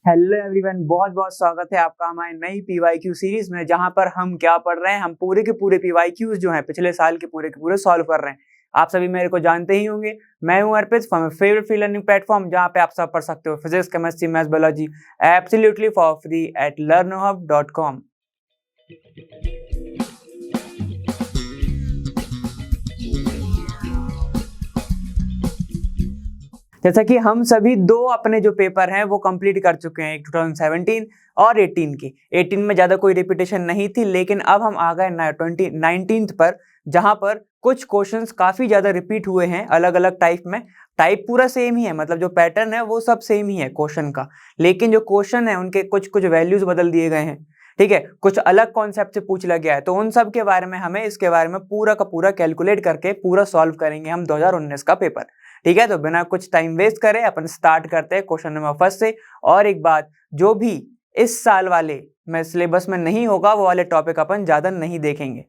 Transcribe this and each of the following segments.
Hello everyone, बहुत बहुत स्वागत है आपका हमारी नई पीवाईक्यू सीरीज में, जहां पर हम क्या पढ़ रहे हैं। हम पूरे के पूरे पीवाईक्यूज जो हैं पिछले साल के पूरे सॉल्व कर रहे हैं। आप सभी मेरे को जानते ही होंगे, मैं हूं Arpit from favourite free learning platform, जहां पे आप सब पढ़ सकते हो physics, chemistry, maths, biology absolutely for free at learnerhub.com। जैसा कि हम सभी दो अपने जो पेपर हैं वो कंप्लीट कर चुके हैं, 2017 और 18 की। 18 में ज़्यादा कोई रिपीटेशन नहीं थी, लेकिन अब हम आ गए 19th पर, जहां पर कुछ क्वेश्चंस काफ़ी ज़्यादा रिपीट हुए हैं अलग अलग टाइप में। टाइप पूरा सेम ही है, मतलब जो पैटर्न है वो सब सेम ही है क्वेश्चन का, लेकिन जो क्वेश्चन है उनके कुछ कुछ वैल्यूज बदल दिए गए हैं। ठीक है, कुछ अलग कॉन्सेप्ट से पूछ लिया गया है, तो उन सब के बारे में हमें इसके बारे में पूरा का पूरा कैलकुलेट करके पूरा सॉल्व करेंगे हम 2019 का पेपर। ठीक है, तो बिना कुछ टाइम वेस्ट करे अपन स्टार्ट करते हैं क्वेश्चन नंबर फर्स्ट से। और एक बात, जो भी इस साल वाले में सिलेबस में नहीं होगा वो वाले टॉपिक अपन ज्यादा नहीं देखेंगे।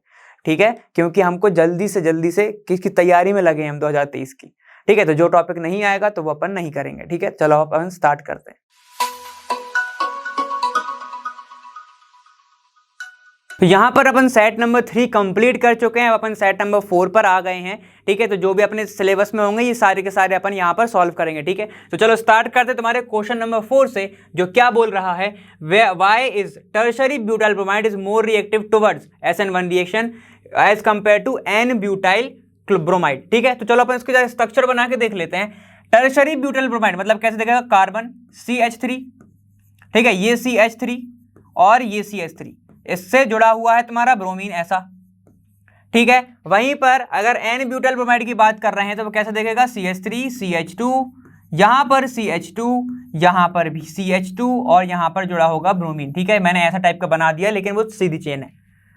ठीक है, क्योंकि हमको जल्दी से किसकी तैयारी में लगे हम 2023 की। ठीक है, तो जो टॉपिक नहीं आएगा तो वो अपन नहीं करेंगे। ठीक है, चलो अपन स्टार्ट करते हैं। तो यहाँ पर अपन सेट नंबर 3 कंप्लीट कर चुके हैं, अब अपन सेट नंबर 4 पर आ गए हैं। ठीक है, तो जो भी अपने सिलेबस में होंगे ये सारे के सारे अपन यहाँ पर सॉल्व करेंगे। ठीक है, तो चलो स्टार्ट करते हैं तुम्हारे क्वेश्चन नंबर 4 से, जो क्या बोल रहा है, why is tertiary butyl bromide is more reactive towards SN1 reaction as compare to N butyl bromide. ठीक है, तो चलो अपन इसके स्ट्रक्चर बना के देख लेते हैं। टर्शरी ब्यूटाइल ब्रोमाइड मतलब कैसे देखेगा, कार्बन CH3, ठीक है, ये CH3 और ये CH3, इससे जुड़ा हुआ है तुम्हारा ब्रोमीन ऐसा। ठीक है, वहीं पर अगर N ब्यूटाइल ब्रोमाइड की बात कर रहे हैं तो वो कैसे देखेगा, CH3 CH2, यहां पर CH2, यहां पर भी CH2 और यहां पर जुड़ा होगा ब्रोमीन। ठीक है, मैंने ऐसा टाइप का बना दिया, लेकिन वो सीधी चेन है,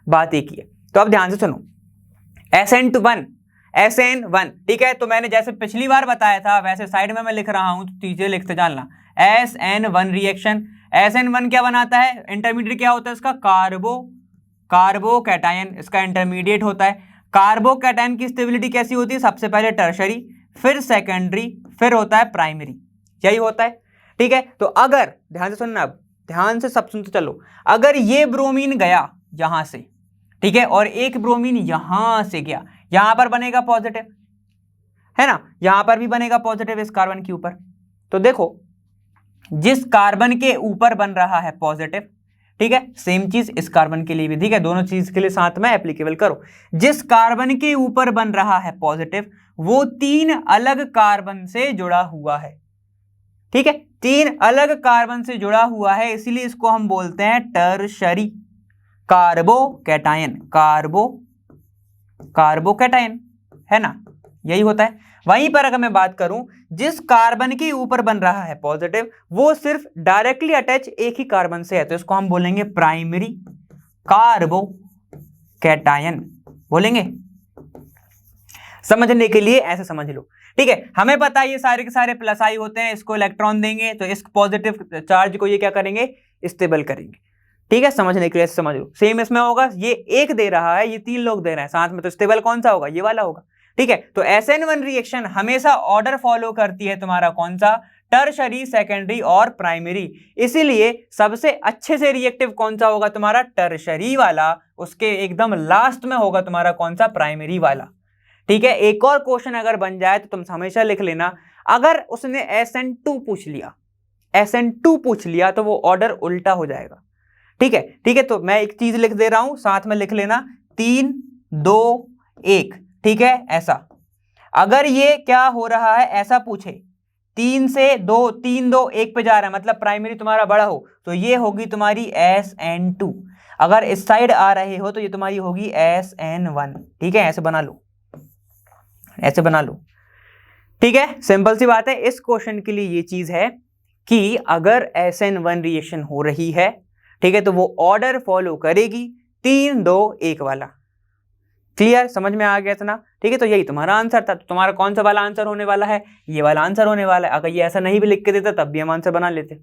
बात एक ही है। तो अब ध्यान से सुनो, SN1, ठीक है, तो मैंने जैसे पिछली बार बताया था वैसे साइड में मैं लिख रहा हूं, तो चीजें लिखते जाना। SN1 रिएक्शन, SN1 क्या बनाता है, इंटरमीडिएट क्या होता है इसका, कार्बो कैटायन, इसका इंटरमीडिएट होता है। कार्बो कैटायन की स्टेबिलिटी कैसी होती है, सबसे पहले टर्शरी, फिर सेकेंडरी, फिर होता है प्राइमरी, यही होता है। ठीक है, तो अगर ध्यान से सुनना, अब ध्यान से सब सुनते चलो, अगर ये ब्रोमीन गया यहां से, ठीक है, और एक ब्रोमीन यहां से गया, यहां पर बनेगा पॉजिटिव, है ना, यहां पर भी बनेगा पॉजिटिव इस कार्बन के ऊपर। तो देखो, जिस कार्बन के ऊपर बन रहा है पॉजिटिव, ठीक है, सेम चीज इस कार्बन के लिए भी, ठीक है, दोनों चीज के लिए साथ में एप्लीकेबल करो। जिस कार्बन के ऊपर बन रहा है पॉजिटिव, वो 3 अलग कार्बन से जुड़ा हुआ है। ठीक है, 3 अलग कार्बन से जुड़ा हुआ है, इसीलिए इसको हम बोलते हैं टर्शरी कार्बोकैटायन, कार्बोकैटायन, है ना, यही होता है। वहीं पर अगर मैं बात करूं, जिस कार्बन के ऊपर बन रहा है पॉजिटिव, वो सिर्फ डायरेक्टली अटैच एक ही कार्बन से है, तो इसको हम बोलेंगे प्राइमरी कार्बोकैटायन बोलेंगे। समझने के लिए ऐसे समझ लो। ठीक है, हमें पता है ये सारे के सारे प्लस आई होते हैं, इसको इलेक्ट्रॉन देंगे तो इस पॉजिटिव चार्ज को ये क्या करेंगे, स्टेबल करेंगे। ठीक है, समझने के लिए समझ लो। सेम इसमें होगा, ये एक दे रहा है, ये 3 लोग दे रहे हैं साथ में, तो स्टेबल कौन सा होगा, ये वाला होगा। ठीक है, तो SN1 रिएक्शन हमेशा ऑर्डर फॉलो करती है तुम्हारा कौन सा, टर्शरी, सेकेंडरी और प्राइमरी। इसीलिए सबसे अच्छे से रिएक्टिव कौन सा होगा तुम्हारा, टर्शरी वाला, उसके एकदम लास्ट में होगा तुम्हारा कौन सा, प्राइमरी वाला। ठीक है, एक और क्वेश्चन अगर बन जाए तो तुम हमेशा लिख लेना, अगर उसने SN2 पूछ लिया तो वो ऑर्डर उल्टा हो जाएगा। ठीक है, तो मैं एक चीज लिख दे रहा हूं, साथ में लिख लेना, 3 2 1। ठीक है, ऐसा अगर ये क्या हो रहा है, ऐसा पूछे, 3 से 2, 3 2 1 पे जा रहा है, मतलब प्राइमरी तुम्हारा बड़ा हो, तो ये होगी तुम्हारी SN2। अगर इस साइड आ रहे हो तो ये तुम्हारी होगी SN1। ठीक है, ऐसे बना लो, ऐसे बना लो। ठीक है, सिंपल सी बात है। इस क्वेश्चन के लिए ये चीज है कि अगर SN1 रिएक्शन हो रही है, ठीक है, तो वो ऑर्डर फॉलो करेगी 3 2 1 वाला। क्लियर, समझ में आ गया इतना। ठीक है, तो यही तुम्हारा आंसर था। तो तुम्हारा कौन सा वाला आंसर होने वाला है, ये वाला आंसर होने वाला है। अगर ये ऐसा नहीं भी लिख के देता तब भी हम आंसर बना लेते।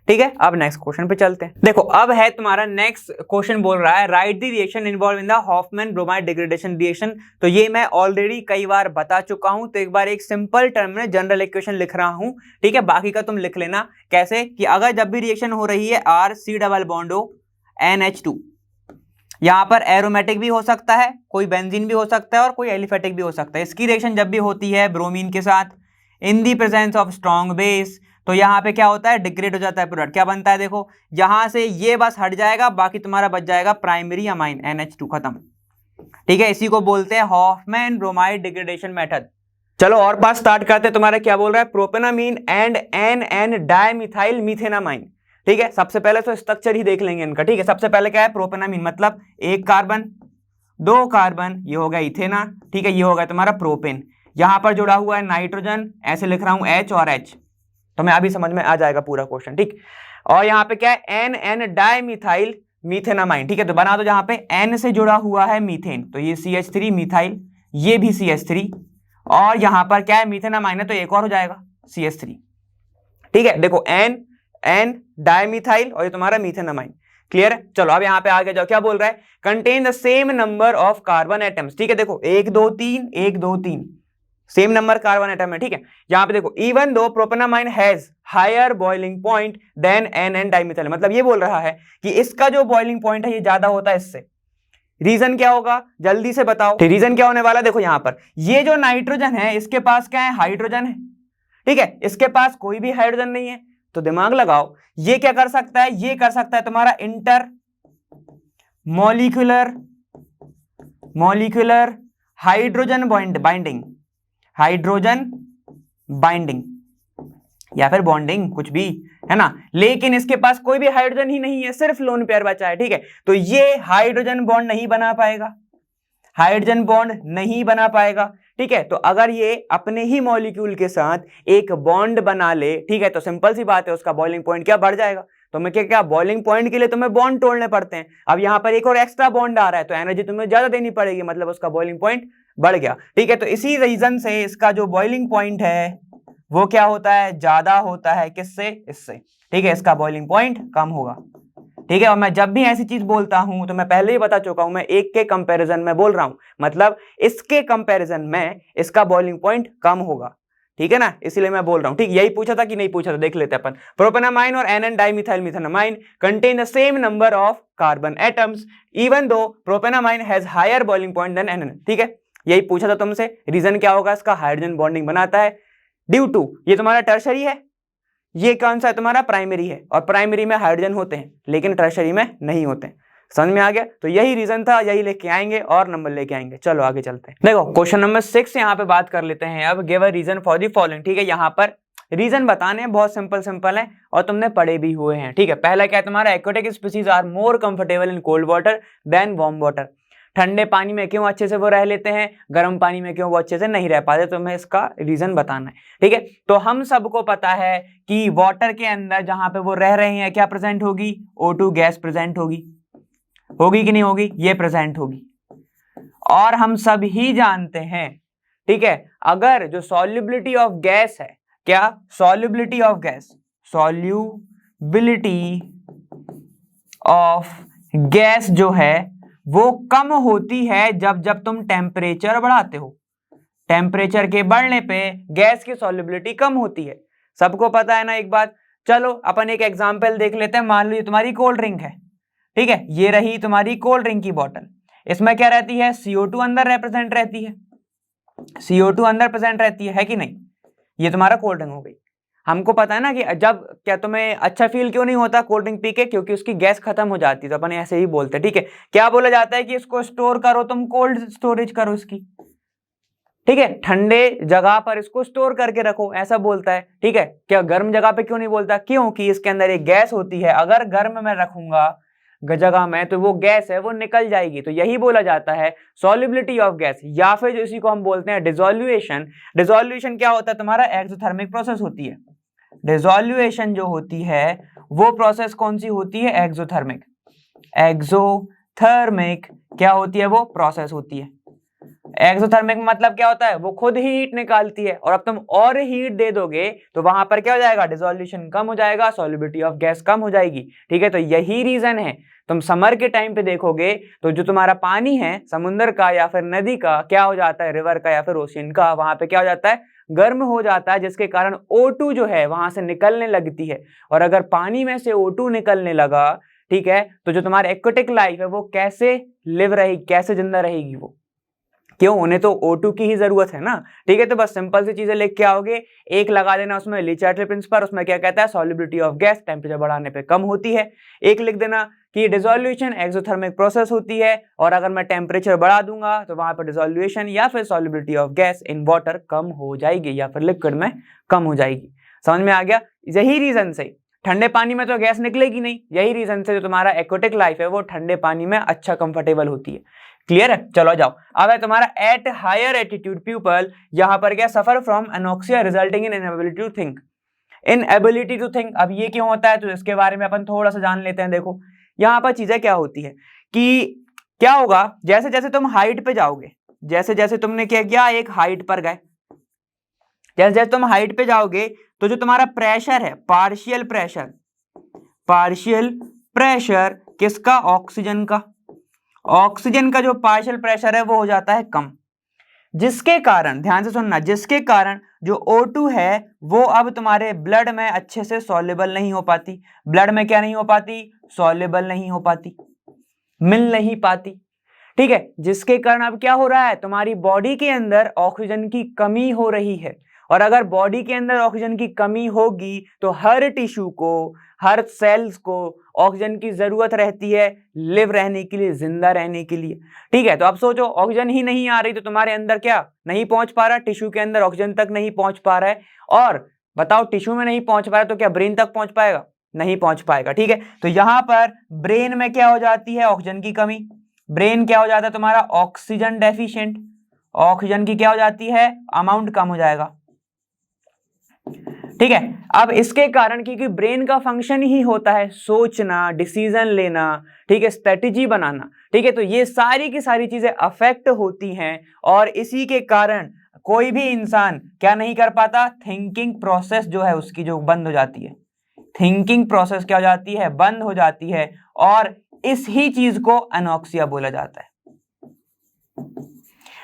ठीक है, अब नेक्स्ट क्वेश्चन पे चलते हैं। देखो अब है तुम्हारा नेक्स्ट क्वेश्चन, बोल रहा है right the reaction involve in the Hoffmann bromide degradation reaction. तो ये मैं ऑलरेडी कई बार बता चुका हूं, तो एक बार एक सिंपल टर्म में जनरल इक्वेशन लिख रहा हूं, ठीक है। बाकी का तुम लिख लेना कैसे, कि अगर जब भी रिएक्शन हो रही है RC double bond O NH2, यहाँ पर एरोमेटिक भी हो सकता है, कोई बेंजीन भी हो सकता है और कोई एलिफेटिक भी हो सकता है। इसकी रिएक्शन जब भी होती है ब्रोमीन के साथ in the presence of strong base, तो यहाँ पे क्या होता है, डिग्रेड हो जाता है प्रोडक्ट। क्या बनता है, देखो यहां से ये बस हट जाएगा, बाकी तुम्हारा बच जाएगा प्राइमरी अमाइन NH2, खत्म। ठीक है, इसी को बोलते हैं हॉफमैन ब्रोमाइड डिग्रेडेशन मेथड। चलो और बात स्टार्ट करते हैं। तुम्हारा क्या बोल रहा है, प्रोपेनामीन एंड NN डाइमिथाइल मीथेनामाइन। ठीक है, सबसे पहले तो स्ट्रक्चर ही देख लेंगे इनका। ठीक है, सबसे पहले क्या है, प्रोपेनामीन मतलब एक कार्बन, दो कार्बन, ये हो गया इथेना। ठीक है, ये हो गया तुम्हारा प्रोपेन। यहां पर जुड़ा हुआ है नाइट्रोजन, ऐसे लिख रहा हूं H और H, तो मैं अभी समझ में आ जाएगा पूरा क्वेश्चन। ठीक, और यहाँ पे क्या है, NN डाइमिथाइल मीथेनामाइन। ठीक है, तो बना दो, जहां पे N से जुड़ा हुआ है मीथेन, तो ये CH3 मिथाइल, ये भी CH3, और यहां पर क्या है, मीथेनामाइन है, तो एक और हो जाएगा CH3। ठीक है, देखो N डाइमिथाइल और ये तुम्हारा मीथेनामाइन। क्लियर है, चलो अब यहाँ पे आगे जाओ। क्या बोल रहा है, contain the same number of carbon atoms. ठीक है, देखो 1 2 3 1 2 3 सेम नंबर कार्बन एटम है। ठीक है, यहाँ पे देखो even though propanamine has higher boiling point than NN dimethyl, मतलब ये बोल रहा है कि इसका जो बॉइलिंग पॉइंट है ये ज्यादा होता है इससे। रीजन क्या होगा, जल्दी से बताओ। रीजन क्या होने वाला है, देखो यहाँ पर ये जो नाइट्रोजन है इसके पास क्या है, हाइड्रोजन है। ठीक है, इसके पास कोई भी हाइड्रोजन नहीं है, तो दिमाग लगाओ, ये क्या कर सकता है, ये कर सकता है तुम्हारा inter molecular hydrogen binding, hydrogen binding या फिर बॉन्डिंग, कुछ भी है ना। लेकिन इसके पास कोई भी हाइड्रोजन ही नहीं है, सिर्फ लोन पेयर बचा है। ठीक है, तो ये हाइड्रोजन बॉन्ड नहीं बना पाएगा, हाइड्रोजन बॉन्ड नहीं बना पाएगा। ठीक है, तो अगर ये अपने ही मॉलिक्यूल के साथ एक बॉन्ड बना ले, ठीक है, तो सिंपल सी बात है, उसका बॉइलिंग पॉइंट क्या बढ़ जाएगा। तो मैं क्या बॉइलिंग पॉइंट के लिए तुम्हें बॉन्ड तोड़ने पड़ते हैं। अब यहाँ पर एक और एक्स्ट्रा बॉन्ड आ रहा है, तो एनर्जी तुम्हें ज्यादा देनी पड़ेगी, मतलब उसका बॉइलिंग पॉइंट बढ़ गया। ठीक है, तो इसी रीजन से इसका जो बॉइलिंग पॉइंट है वो क्या होता है, ज्यादा होता है। किससे, इससे। ठीक है, इसका बॉइलिंग पॉइंट कम होगा। ठीक है, और मैं जब भी ऐसी चीज बोलता हूं तो मैं पहले ही बता चुका हूं, मैं एक के कंपैरिजन में बोल रहा हूं, मतलब इसके कंपैरिजन में इसका बॉइलिंग पॉइंट कम होगा। ठीक है ना, इसलिए मैं बोल रहा हूं। ठीक, यही पूछा था कि नहीं पूछा था, देख लेते हैं अपन। प्रोपेनामाइन और NN dimethyl methanamine contain the same number of carbon atoms even though propanamine has higher boiling point than NN। ठीक है, यही पूछा था तुमसे। रीजन क्या होगा, इसका हाइड्रोजन बॉन्डिंग बनाता है। ड्यू टू, ये तुम्हारा टर्शरी है, ये कौन सा है तुम्हारा, प्राइमरी है, और प्राइमरी में हाइड्रोजन होते हैं लेकिन टर्शरी में नहीं होते हैं। समझ में आ गया, तो यही रीजन था, यही लेके आएंगे और नंबर लेके आएंगे। चलो आगे चलते हैं। देखो क्वेश्चन नंबर 6 यहाँ पे बात कर लेते हैं अब। Give a reason for the following. ठीक है, यहाँ पर रीजन बताने हैं, बहुत सिंपल है और तुमने पढ़े भी हुए हैं। ठीक है, पहला क्या है तुम्हारा, aquatic species are more comfortable in cold water than warm water. ठंडे पानी में क्यों अच्छे से वो रह लेते हैं, गर्म पानी में क्यों वो अच्छे से नहीं रह पाते, तो हमें इसका रीजन बताना है। ठीक है, तो हम सबको पता है कि वाटर के अंदर जहां पे वो रह रहे हैं क्या प्रेजेंट होगी, O2 गैस प्रेजेंट होगी कि नहीं होगी, ये प्रेजेंट होगी। और हम सब ही जानते हैं, ठीक है, अगर जो सॉल्युबिलिटी ऑफ गैस है, क्या solubility of gas, solubility of gas जो है वो कम होती है जब तुम टेम्परेचर बढ़ाते हो। टेम्परेचर के बढ़ने पे गैस की सॉल्युबिलिटी कम होती है, सबको पता है ना। एक बात, चलो अपन एक एग्जांपल देख लेते हैं। मान लो ये तुम्हारी कोल्ड ड्रिंक है, ठीक है, ये रही तुम्हारी कोल्ड ड्रिंक की बोतल। इसमें क्या रहती है, CO2 अंदर रिप्रेजेंट रहती है, CO2 अंदर प्रेजेंट रहती है कि नहीं। ये तुम्हारा कोल्ड ड्रिंक हो गई। हमको पता है ना कि जब क्या तुम्हें अच्छा फील क्यों नहीं होता कोल्ड ड्रिंक पी के, क्योंकि उसकी गैस खत्म हो जाती है, तो अपन ऐसे ही बोलते हैं। ठीक है, क्या बोला जाता है कि इसको स्टोर करो, तुम कोल्ड स्टोरेज करो इसकी। ठीक है, ठंडे जगह पर इसको स्टोर करके रखो, ऐसा बोलता है। ठीक है, क्या गर्म जगह पे क्यों नहीं बोलता, क्योंकि इसके अंदर एक गैस होती है, अगर गर्म में रखूंगा जगह में तो वो गैस है वो निकल जाएगी। तो यही बोला जाता है सॉल्युबिलिटी ऑफ गैस, या फिर जो इसी को हम बोलते हैं डिसोल्यूशन। डिसोल्यूशन क्या होता है तुम्हारा, एक्सोथर्मिक प्रोसेस होती है। डिसोल्यूशन जो होती है वो प्रोसेस कौन सी होती है, एक्सोथर्मिक। एक्सोथर्मिक क्या होती है, वो प्रोसेस होती है। एक्सोथर्मिक मतलब क्या होता है, वो खुद ही हीट निकालती है, और अब तुम और हीट दे दोगे तो वहां पर क्या हो जाएगा, डिसोल्यूशन कम हो जाएगा, सॉल्युबिलिटी ऑफ गैस कम हो जाएगी। ठीक है, तो यही रीजन है, तुम समर के टाइम पे देखोगे तो जो तुम्हारा पानी है समुद्र का या फिर नदी का, क्या हो जाता है, रिवर का या फिर ओशियन का, वहां पे क्या हो जाता है, गर्म हो जाता है, जिसके कारण O2 जो है वहां से निकलने लगती है। और अगर पानी में से O2 निकलने लगा, ठीक है, तो जो तुम्हारी एक्वेटिक लाइफ है वो कैसे लिव रहेगी, कैसे जिंदा रहेगी वो, क्यों, उन्हें तो O2 की ही जरूरत है ना। ठीक है, तो बस सिंपल सी चीजें लिख के आओगे, एक लगा देना उसमें लीचार्ट प्रिंसिपल, उसमें क्या कहता है, सॉल्युबिलिटी ऑफ गैस टेम्परेचर बढ़ाने पे कम होती है। एक लिख देना कि डिसोल्यूशन एक्सोथर्मिक प्रोसेस होती है, और अगर मैं टेम्परेचर बढ़ा दूंगा तो वहां पर डिसोल्यूशन या फिर solubility of gas in water कम हो जाएगी या फिर लिक्विड में कम हो जाएगी। समझ में आ गया? यही रीजन से ठंडे पानी में तो गैस निकलेगी नहीं, यही रीजन से जो तुम्हारा एक्वेटिक लाइफ है वो ठंडे पानी में अच्छा कंफर्टेबल होती है। क्लियर है? चलो जाओ। अब है तुम्हारा एट हायर एटीट्यूड पीपल, यहां पर क्या, suffer from anoxia resulting in inability to think. Inability to think, अब ये क्यों होता है तो इसके बारे में अपन थोड़ा सा जान लेते हैं। देखो यहां पर चीजें क्या होती है कि क्या होगा, जैसे जैसे तुम हाइट पे जाओगे, जैसे जैसे तुमने क्या किया, एक हाइट पर गए, जैसे जैसे तुम हाइट पे जाओगे तो जो तुम्हारा प्रेशर है, पार्शियल प्रेशर किसका, ऑक्सीजन का, ऑक्सीजन का जो पार्शियल प्रेशर है वो हो जाता है कम, जिसके कारण, ध्यान से सुनना, जिसके कारण जो O2 है वो अब तुम्हारे ब्लड में अच्छे से सॉल्युबल नहीं हो पाती। ब्लड में क्या नहीं हो पाती, सॉल्युबल नहीं हो पाती, मिल नहीं पाती। ठीक है, जिसके कारण अब क्या हो रहा है, तुम्हारी बॉडी के अंदर ऑक्सीजन की कमी हो रही है। और अगर बॉडी के अंदर ऑक्सीजन की कमी होगी तो हर टिश्यू को, हर सेल्स को ऑक्सीजन की जरूरत रहती है लिव रहने के लिए, जिंदा रहने के लिए। ठीक है, तो अब सोचो ऑक्सीजन ही नहीं आ रही तो तुम्हारे अंदर क्या नहीं पहुंच पा रहा, टिश्यू के अंदर ऑक्सीजन तक नहीं पहुंच पा रहा है। और बताओ टिश्यू में नहीं पहुंच पा रहा तो क्या ब्रेन तक पहुंच पाएगा, नहीं पहुंच पाएगा। ठीक है, तो यहां पर ब्रेन में क्या हो जाती है, ऑक्सीजन की कमी, ब्रेन क्या हो जाता है तुम्हारा, ऑक्सीजन डेफिशिएंट, ऑक्सीजन की क्या हो जाती है, अमाउंट कम हो जाएगा। ठीक है, अब इसके कारण, क्योंकि ब्रेन का फंक्शन ही होता है सोचना, डिसीजन लेना, ठीक है, स्ट्रेटेजी बनाना, ठीक है, तो ये सारी की सारी चीजें अफेक्ट होती हैं, और इसी के कारण कोई भी इंसान क्या नहीं कर पाता, थिंकिंग प्रोसेस जो है उसकी जो बंद हो जाती है, थिंकिंग प्रोसेस क्या हो जाती है, बंद हो जाती है, और इस ही चीज को एनोक्सिया बोला जाता है।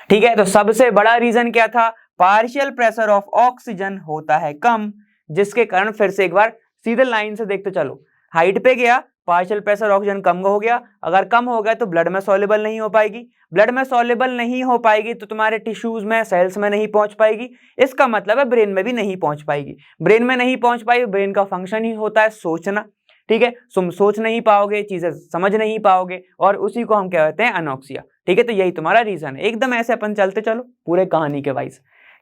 ठीक है, तो सबसे बड़ा रीजन क्या था, पार्शियल प्रेशर ऑफ ऑक्सीजन होता है कम, जिसके कारण, फिर से एक बार सीधे लाइन से देखते चलो, हाइट पे गया, पार्शियल प्रेशर ऑक्सीजन कम हो गया, अगर कम हो गया तो ब्लड में सॉल्युबल नहीं हो पाएगी, ब्लड में सॉल्युबल नहीं हो पाएगी तो तुम्हारे टिश्यूज में, सेल्स में नहीं पहुंच पाएगी, इसका मतलब है ब्रेन में भी नहीं पहुंच पाएगी। ब्रेन में नहीं पहुंच पाएगी, ब्रेन का फंक्शन ही होता है सोचना। ठीक है, तुम सोच नहीं पाओगे, चीजें समझ नहीं पाओगे, और उसी को हम कहते हैं एनोक्सिया। ठीक है, तो यही तुम्हारा रीजन है। एकदम ऐसे अपन चलते चलो पूरे कहानी के वाइज।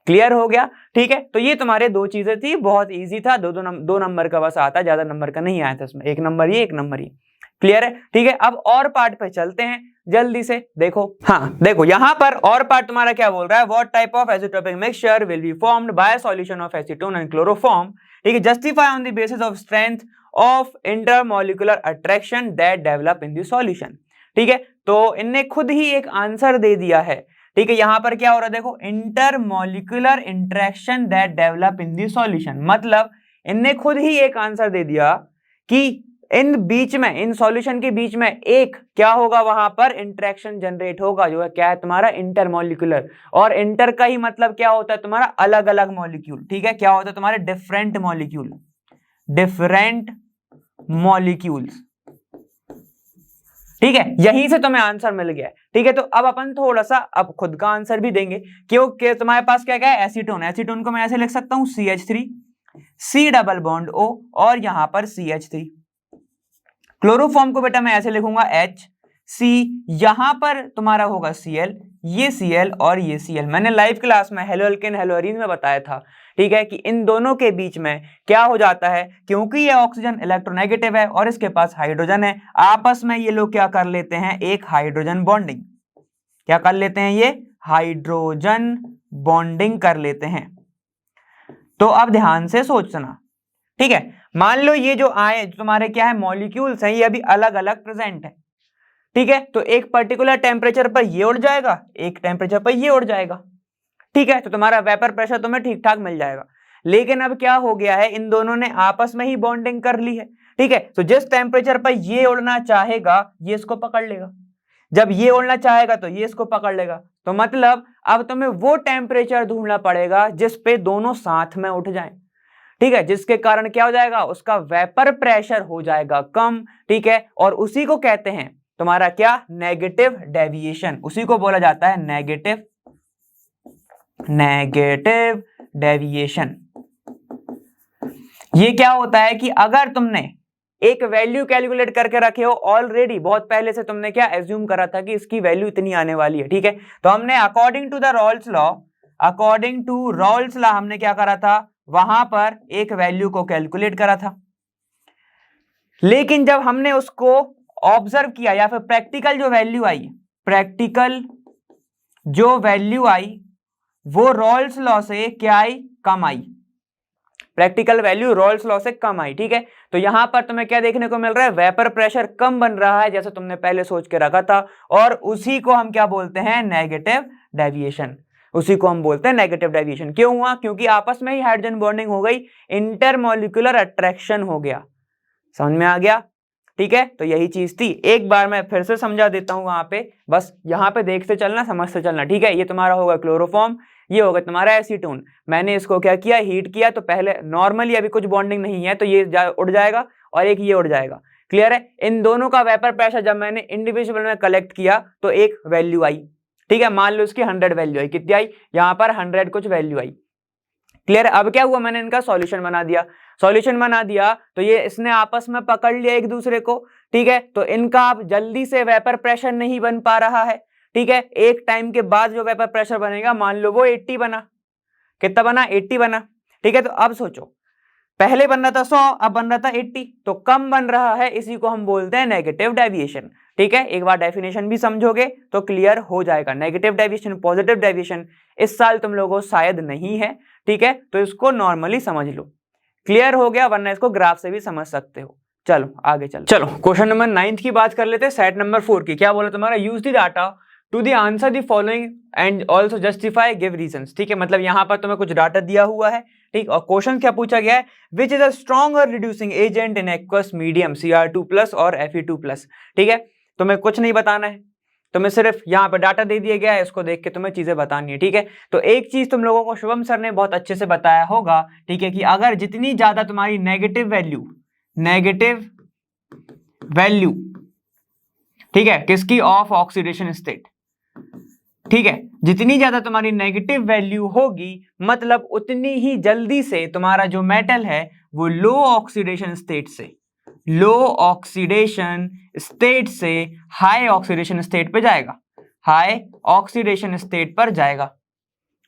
क्लियर हो गया? ठीक है, तो ये तुम्हारे दो चीजें थी, बहुत इजी था, दो नंबर का बस आता, ज्यादा नंबर का नहीं आया था इसमें, एक नंबर ये, एक नंबर ये। क्लियर है? ठीक है, अब और पार्ट पे चलते हैं जल्दी से। देखो, हाँ देखो यहां पर और पार्ट तुम्हारा क्या बोल रहा है, what type of azeotropic mixture will be formed by solution of acetone and chloroform. ठीक है, justify on the basis of strength of intermolecular attraction that develop in the solution. ठीक है, तो इनने खुद ही एक आंसर दे दिया है। ठीक है, यहां पर क्या हो रहा है, देखो, intermolecular interaction that develop in the solution, मतलब इनने खुद ही एक आंसर दे दिया कि इन बीच में, इन सॉल्यूशन के बीच में एक क्या होगा, वहां पर इंटरेक्शन जनरेट होगा, जो है क्या है तुम्हारा इंटरमॉलिक्यूलर। और इंटर का ही मतलब क्या होता है तुम्हारा, अलग अलग मॉलिक्यूल। ठीक है, क्या होता है तुम्हारे डिफरेंट मॉलिक्यूल, डिफरेंट मॉलिक्यूल्स। ठीक है, यहीं से तुम्हें आंसर मिल गया। ठीक है, तो अब अपन थोड़ा सा अब खुद का आंसर भी देंगे, क्योंकि तुम्हारे पास क्या क्या है, एसीटोन, एसीटोन को मैं ऐसे लिख सकता हूं CH3, C double bond O, और यहां पर CH3। क्लोरोफॉर्म को बेटा मैं ऐसे लिखूंगा HC, यहां पर तुम्हारा होगा Cl, ये Cl और ये Cl। मैंने लाइव क्लास में हेलो एल्केन हेलो एरीन में बताया था। ठीक है, कि इन दोनों के बीच में क्या हो जाता है, क्योंकि ये ऑक्सीजन इलेक्ट्रोनेगेटिव है और इसके पास हाइड्रोजन है, आपस में ये लोग क्या कर लेते हैं, एक हाइड्रोजन बॉन्डिंग, क्या कर लेते हैं, ये हाइड्रोजन बॉन्डिंग कर लेते हैं। तो अब ध्यान से सोचना। ठीक है, मान लो ये जो आए तुम्हारे क्या है, मॉलिक्यूल्स हैं, ये अभी अलग अलग प्रेजेंट है। ठीक है, तो एक पर्टिकुलर टेम्परेचर पर ये उड़ जाएगा, एक टेम्परेचर पर ये उड़ जाएगा, ठीक है, तो तुम्हारा वेपर प्रेशर तुम्हें ठीक ठाक मिल जाएगा। लेकिन अब क्या हो गया है, इन दोनों ने आपस में ही बॉन्डिंग कर ली है, ठीक है, तो जिस टेम्परेचर पर ये उड़ना चाहेगा ये इसको पकड़ लेगा, जब ये उड़ना चाहेगा तो ये इसको पकड़ लेगा, तो मतलब अब तुम्हें वो टेम्परेचर ढूंढना पड़ेगा जिस पे दोनों साथ में उठ जाएं, ठीक है, जिसके कारण क्या हो जाएगा, उसका वेपर प्रेशर हो जाएगा कम, ठीक है, और उसी को कहते हैं तुम्हारा क्या, नेगेटिव डेविएशन, उसी को बोला जाता है नेगेटिव डेविएशन। ये क्या होता है कि अगर तुमने एक वैल्यू कैलकुलेट करके रखे हो ऑलरेडी, बहुत पहले से तुमने क्या एज्यूम करा था कि इसकी वैल्यू इतनी आने वाली है, ठीक है, तो हमने अकॉर्डिंग टू रॉल्स लॉ हमने क्या करा था, वहां पर एक वैल्यू को कैलकुलेट करा था। लेकिन जब हमने उसको ऑब्जर्व किया या फिर प्रैक्टिकल जो वैल्यू आई वो रॉल्स लॉ से क्या आई, कम आई, प्रैक्टिकल वैल्यू रॉल्स लॉ से कम आई, ठीक है, तो यहां पर तुम्हें क्या देखने को मिल रहा है, वेपर प्रेशर कम बन रहा है जैसे तुमने पहले सोच के रखा था, और उसी को हम क्या बोलते हैं, नेगेटिव डेविएशन, उसी को हम बोलते हैं नेगेटिव डेविएशन। क्यों हुआ, क्योंकि आपस में ही हाइड्रोजन बॉन्डिंग हो गई, इंटरमॉलिक्यूलर अट्रैक्शन हो गया, समझ में आ गया, ठीक है, तो यही चीज थी। एक बार मैं फिर से समझा देता हूं, वहां पे बस यहाँ पे देखते चलना, समझते चलना, ठीक है, ये तुम्हारा होगा क्लोरोफॉर्म, ये होगा तुम्हारा एसीटोन, मैंने इसको क्या किया, हीट किया, तो पहले नॉर्मली अभी कुछ बॉन्डिंग नहीं है तो ये उड़ जाएगा और एक ये उड़ जाएगा, क्लियर है। इन दोनों का वेपर प्रेशर जब मैंने इंडिविजुअल में कलेक्ट किया तो एक वैल्यू आई, ठीक है, मान लो इसकी 100 वैल्यू आई, कितनी आई, यहाँ पर 100 कुछ वैल्यू आई, क्लियर। अब क्या हुआ, मैंने इनका सॉल्यूशन बना दिया तो ये इसने आपस में पकड़ लिया एक दूसरे को, ठीक है, तो इनका अब जल्दी से वेपर प्रेशर नहीं बन पा रहा है, ठीक है, एक टाइम के बाद जो वेपर प्रेशर बनेगा मान लो वो 80 बना, कितना बना, 80 बना, ठीक है, तो अब सोचो पहले बन रहा था 100, अब बन रहा था 80, तो कम बन रहा है, इसी को हम बोलते हैं नेगेटिव डेविएशन, ठीक है, एक बार डेफिनेशन भी समझोगे तो क्लियर हो जाएगा। नेगेटिव डेविएशन, पॉजिटिव डेविएशन इस साल तुम लोगों को शायद नहीं है, ठीक है, तो इसको नॉर्मली समझ लो, क्लियर हो गया, वरना इसको ग्राफ से भी समझ सकते हो। चलो आगे चलो क्वेश्चन नंबर 9 की बात कर लेते हैं, सेट नंबर 4 की। क्या बोला तुम्हारा, use the data to the answer the following and also justify give reasons, ठीक है, मतलब यहाँ पर तुम्हें कुछ डाटा दिया हुआ है, ठीक, और क्वेश्चन क्या पूछा गया है, which is a stronger reducing agent in aqueous medium Cr2+ और Fe2+, ठीक है, तुम्हें कुछ नहीं बताना है, तुम्हें सिर्फ यहाँ पे डाटा दे दिया गया है, इसको देख के तुम्हें चीजें बतानी है, ठीक है, तो एक चीज तुम लोगों को शुभम सर ने बहुत अच्छे से बताया होगा, ठीक है, कि अगर जितनी ज्यादा तुम्हारी नेगेटिव वैल्यू, ठीक है, किसकी, ऑफ ऑक्सीडेशन स्टेट, ठीक है, जितनी ज्यादा तुम्हारी नेगेटिव वैल्यू होगी मतलब उतनी ही जल्दी से तुम्हारा जो मेटल है वो लो ऑक्सीडेशन स्टेट से हाई ऑक्सीडेशन स्टेट पे जाएगा, हाई ऑक्सीडेशन स्टेट पर जाएगा,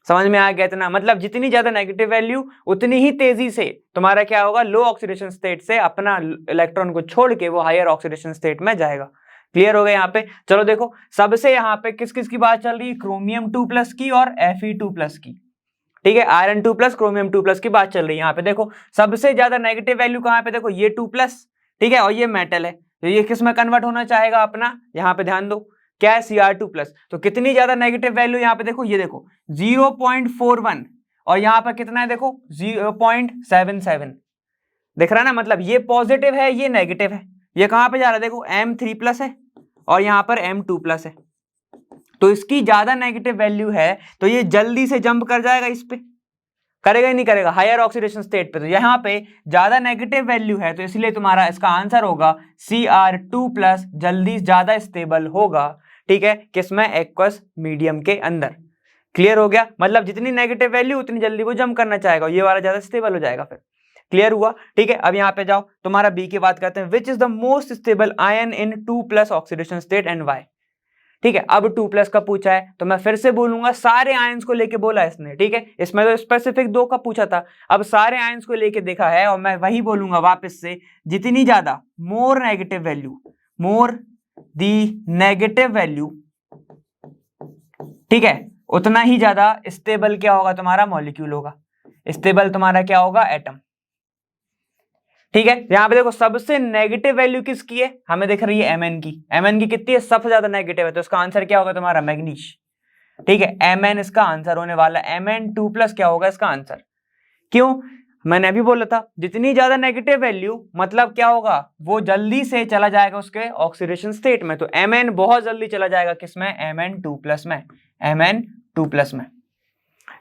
समझ में आ गया इतना, मतलब जितनी ज्यादा नेगेटिव वैल्यू उतनी ही तेजी से तुम्हारा क्या होगा, लो ऑक्सीडेशन स्टेट से अपना इलेक्ट्रॉन को छोड़ के वो हायर ऑक्सीडेशन स्टेट में जाएगा, क्लियर हो गया यहाँ पे। चलो देखो सबसे यहाँ पे किस किस की बात चल रही है, क्रोमियम 2+ की और Fe2+ की, ठीक है, आयरन 2+, क्रोमियम 2+ की बात चल रही है। यहाँ पे देखो सबसे ज्यादा नेगेटिव वैल्यू कहाँ पे, देखो ये 2+, ठीक है, और ये मेटल है, तो ये किस में कन्वर्ट होना चाहेगा अपना, यहाँ पे ध्यान दो क्या है, Cr2+, तो कितनी ज्यादा नेगेटिव वैल्यू यहाँ पे देखो, ये देखो 0.41 और यहाँ पर कितना है देखो 0.77, दिख रहा है ना, मतलब ये पॉजिटिव है ये नेगेटिव है, ये कहां पे जा रहा है देखो M3+ है और यहां पर M2+ है, तो इसकी ज्यादा नेगेटिव वैल्यू है तो ये जल्दी से जंप कर जाएगा, इस पे करेगा ही नहीं करेगा, हायर ऑक्सीडेशन स्टेट पे, तो यहां पे ज्यादा नेगेटिव वैल्यू है तो इसलिए तुम्हारा इसका आंसर होगा Cr2+, जल्दी ज्यादा स्टेबल होगा, ठीक है, किसमें, एक्वस मीडियम के अंदर, क्लियर हो गया, मतलब जितनी नेगेटिव वैल्यू उतनी जल्दी वो जंप करना चाहेगा, ये वाला ज्यादा स्टेबल हो जाएगा, फिर क्लियर हुआ, ठीक है। अब यहाँ पे जाओ तुम्हारा बी की बात करते हैं, which is the most stable ion in 2+ oxidation state and why, ठीक है, अब 2+ का पूछा है तो मैं फिर से बोलूंगा, सारे आयंस को लेके बोला इसने, ठीक है, इसमें तो स्पेसिफिक 2 का पूछा था, अब सारे आयंस को लेके देखा है और मैं वही बोलूंगा वापस से, जितनी ज्यादा मोर दी नेगेटिव वैल्यू, ठीक है, उतना ही ज्यादा स्टेबल क्या होगा तुम्हारा मॉलिक्यूल होगा, स्टेबल तुम्हारा क्या होगा, एटम, ठीक है, यहाँ पे देखो सबसे नेगेटिव वैल्यू किसकी है, हमें दिख रही है Mn की। Mn की कितनी है, सबसे ज्यादा नेगेटिव है, तो इसका आंसर क्या होगा तुम्हारा, मैग्नीश। ठीक है, Mn इसका आंसर होने वाला है। Mn2+ क्या होगा इसका आंसर। क्यों, मैंने अभी बोला था जितनी ज्यादा नेगेटिव वैल्यू मतलब क्या होगा, वो जल्दी से चला जाएगा उसके ऑक्सीडेशन स्टेट में, तो Mn बहुत जल्दी चला जाएगा किसमें, Mn2+ में, Mn2+ में।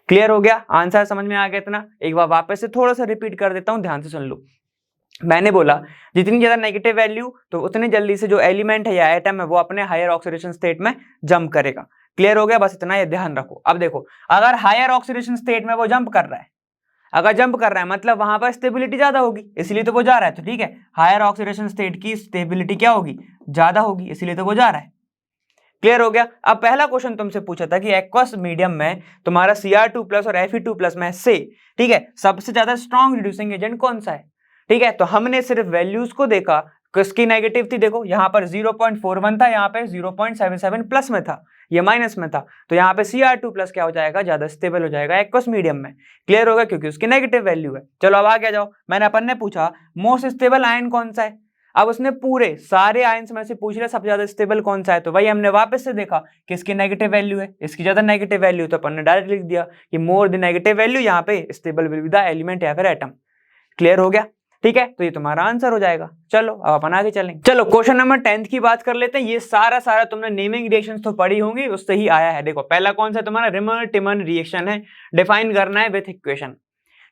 क्लियर हो गया, आंसर समझ में आ गया इतना। एक बार वापस से थोड़ा सा रिपीट कर देता हूं, ध्यान से सुन लो। मैंने बोला जितनी ज्यादा नेगेटिव वैल्यू तो उतनी जल्दी से जो एलिमेंट है या एटम है वो अपने हायर ऑक्सीडेशन स्टेट में जंप करेगा। क्लियर हो गया, बस इतना ये ध्यान रखो। अब देखो अगर हायर ऑक्सीडेशन स्टेट में वो जंप कर रहा है, अगर जंप कर रहा है मतलब वहां पर स्टेबिलिटी ज्यादा होगी, इसलिए तो वो जा रहा है। तो ठीक है, हायर ऑक्सीडेशन स्टेट की स्टेबिलिटी क्या होगी, ज्यादा होगी, इसलिए तो वो जा रहा है। क्लियर हो गया। अब पहला क्वेश्चन तुमसे पूछा था कि एक्वस मीडियम में तुम्हारा Cr2+ और Fe2+ में से, ठीक है, सबसे ज्यादा स्ट्रॉन्ग रिड्यूसिंग एजेंट कौन सा है। ठीक है, तो हमने सिर्फ वैल्यूज को देखा, किसकी नेगेटिव थी, देखो यहाँ पर 0.41 था, यहाँ पे 0.77 प्लस में था, ये माइनस में था, तो यहाँ पे Cr2+ क्या हो जाएगा, ज्यादा स्टेबल हो जाएगा एक्वस मीडियम में। क्लियर होगा, क्योंकि उसकी नेगेटिव वैल्यू है। चलो अब आगे जाओ, मैंने अपन ने पूछा मोस्ट स्टेबल आयन कौन सा है। अब उसने पूरे सारे आयंस में से पूछ लिया सबसे ज्यादा स्टेबल कौन सा है, तो वही हमने वापस से देखा कि इसकी नेगेटिव वैल्यू है, इसकी ज्यादा नेगेटिव वैल्यू, तो अपन ने डायरेक्ट लिख दिया कि मोर द नेगेटिव वैल्यू, यहाँ पे stable will be the element या फिर एटम। क्लियर हो गया, ठीक है, तो ये तुम्हारा आंसर हो जाएगा। चलो अब अपन आगे चलेंगे। चलो क्वेश्चन नंबर 10 की बात कर लेते हैं। ये सारा तुमने नेमिंग रिएक्शंस तो पढ़ी होंगी, उससे ही आया है। देखो पहला कौन सा तुम्हारा रिमर-टिमन रिएक्शन है, डिफाइन करना है विथ इक्वेशन।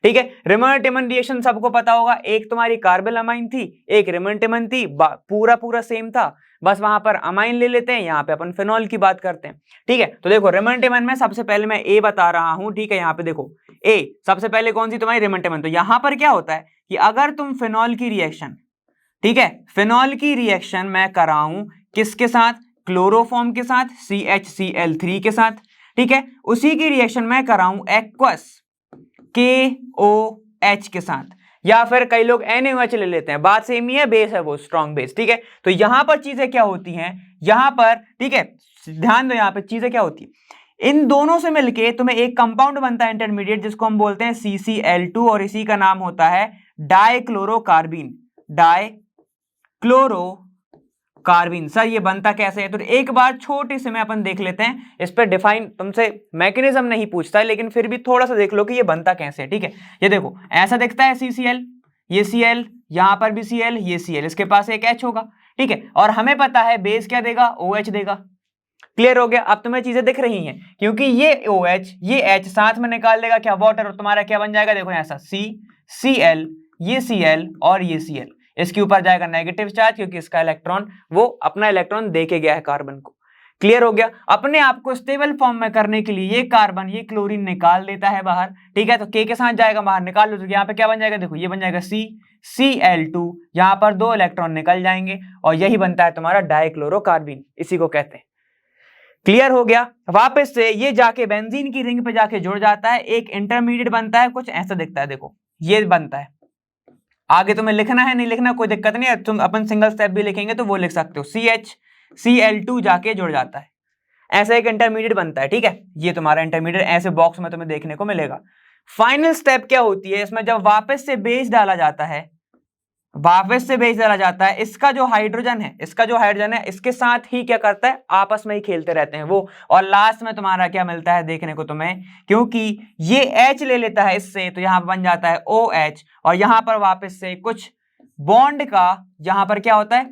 ठीक है, रिमर-टिमन रिएक्शन सबको पता होगा, एक तुम्हारी कार्बन अमाइन थी, एक रिमर-टिमन थी, पूरा सेम था, बस वहां पर अमाइन ले लेते हैं, यहाँ पे अपन फिनॉल की बात करते हैं। ठीक है, तो देखो रिमर-टिमन में सबसे पहले मैं ए बता रहा हूं। ठीक है, यहाँ पे देखो ए सबसे पहले कौन सी तुम्हारी रिमर-टिमन, तो यहाँ पर क्या होता है कि अगर तुम फिनॉल की रिएक्शन, ठीक है, फिनॉल की रिएक्शन मैं कराऊं किसके साथ, क्लोरोफॉर्म के साथ, CHCl3 के साथ, ठीक है, उसी की रिएक्शन मैं कराऊं एक्वस KOH के साथ, या फिर कई लोग NaOH ले लेते हैं, बात सेम ही है, बेस है वो स्ट्रॉन्ग बेस। ठीक है, तो यहां पर चीजें क्या होती हैं, यहां पर, ठीक है, ध्यान दो, यहां पर चीजें क्या होती है, इन दोनों से मिलके तुम्हें एक कंपाउंड बनता है इंटरमीडिएट, जिसको हम बोलते हैं CCl2, और इसी का नाम होता है डाइक्लोरोकार्बीन। डाइक्लोरोकार्बीन। सर ये बनता कैसे है, तो एक बार छोटी से में अपन देख लेते हैं, इस पर डिफाइन तुमसे मैकेनिज्म नहीं पूछता है, लेकिन फिर भी थोड़ा सा देख लो कि ये बनता कैसे है। ठीक है, ये देखो ऐसा दिखता है CCl, ये Cl, यहां पर भी Cl, ये Cl, इसके पास एक H होगा। ठीक है, और हमें पता है बेस क्या देगा, OH देगा। क्लियर हो गया, अब तुम्हें चीजें दिख रही हैं, क्योंकि ये OH ये H साथ में निकाल देगा क्या, वाटर, और तुम्हारा क्या बन जाएगा, देखो ऐसा CCl, ये Cl और ये Cl, इसके ऊपर जाएगा नेगेटिव चार्ज, क्योंकि इसका इलेक्ट्रॉन वो अपना इलेक्ट्रॉन देके गया है कार्बन को। क्लियर हो गया, अपने आप को स्टेबल फॉर्म में करने के लिए ये कार्बन ये क्लोरीन निकाल देता है बाहर। ठीक है, तो K के साथ जाएगा बाहर, निकाल लो, तो यहाँ पे क्या बन जाएगा, देखो ये बन जाएगा CCl2, यहाँ पर 2 इलेक्ट्रॉन निकल जाएंगे, और यही बनता है तुम्हारा डाइक्लोरोकार्बीन, इसी को कहते हैं। क्लियर हो गया, वापस से ये जाके बेंजीन की रिंग पे जाके जुड़ जाता है, एक इंटरमीडिएट बनता है, कुछ ऐसा दिखता है, देखो ये बनता है। आगे तुम्हें लिखना है नहीं लिखना कोई दिक्कत नहीं है, तुम अपन सिंगल स्टेप भी लिखेंगे तो वो लिख सकते हो, CHCl2 जाके जुड़ जाता है, ऐसा एक इंटरमीडिएट बनता है। ठीक है, ये तुम्हारा इंटरमीडिएट ऐसे बॉक्स में तुम्हें देखने को मिलेगा। फाइनल स्टेप क्या होती है इसमें, जब वापस से बेस डाला जाता है, इसका जो हाइड्रोजन है इसके साथ ही क्या करता है, आपस में ही खेलते रहते हैं वो, और लास्ट में तुम्हारा क्या मिलता है देखने को तुम्हें, क्योंकि ये H ले लेता है इससे, तो यहां पर बन जाता है OH, और यहां पर वापस से कुछ बॉन्ड का, यहां पर क्या होता है,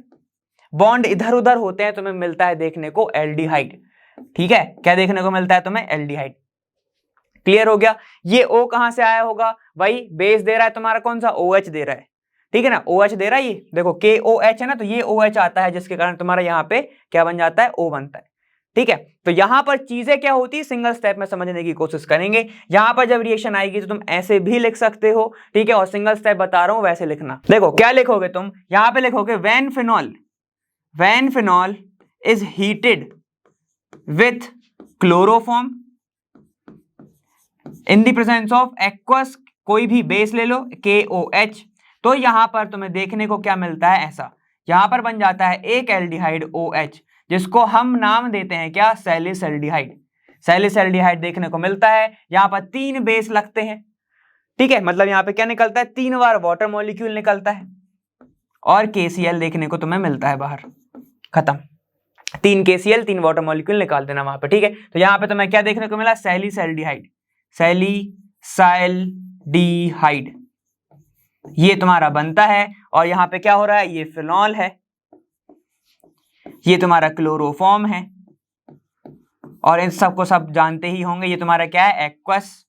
बॉन्ड इधर उधर होते हैं, तुम्हें मिलता है देखने को एल्डिहाइड। ठीक है, क्या देखने को मिलता है तुम्हें, एल्डिहाइड। क्लियर हो गया, ये O कहां से आया होगा, वही बेस दे रहा है तुम्हारा, कौन सा, OH दे रहा है। ठीक है ना, OH दे रहा है, ये देखो KOH है ना, तो ये OH आता है, जिसके कारण तुम्हारा यहाँ पे क्या बन जाता है, O बनता है। ठीक है, तो यहां पर चीजें क्या होती है, सिंगल स्टेप में समझने की कोशिश करेंगे। यहां पर जब रिएक्शन आएगी तो तुम ऐसे भी लिख सकते हो। ठीक है, और सिंगल स्टेप बता रहा हूं वैसे लिखना। देखो क्या लिखोगे तुम, यहां पे लिखोगे when phenol is heated with chloroform in the presence of aqueous, कोई भी बेस ले लो, KOH, तो यहां पर तुम्हें देखने को क्या मिलता है, ऐसा यहां पर बन जाता है एक एल्डिहाइड OH, जिसको हम नाम देते हैं क्या, सैलिसल्डिहाइड देखने को मिलता है। यहां पर 3 बेस लगते हैं। ठीक है, मतलब यहां पे क्या निकलता है, 3 बार वाटर मॉलिक्यूल निकलता है। और KCl देखने को तुम्हें मिलता है बाहर। खत्म। 3 KCl 3 वाटर मॉलिक्यूल निकाल देना वहां पे, ठीक है। तो यहाँ पे तुम्हें क्या देखने को मिला, सैलिसैल्डिहाइड, सैलिसैल्डिहाइड ये तुम्हारा बनता है। और यहाँ पे क्या हो रहा है, ये फिनॉल है, ये तुम्हारा क्लोरोफॉर्म है, और इन सबको सब जानते ही होंगे, ये तुम्हारा क्या है, एक्वस,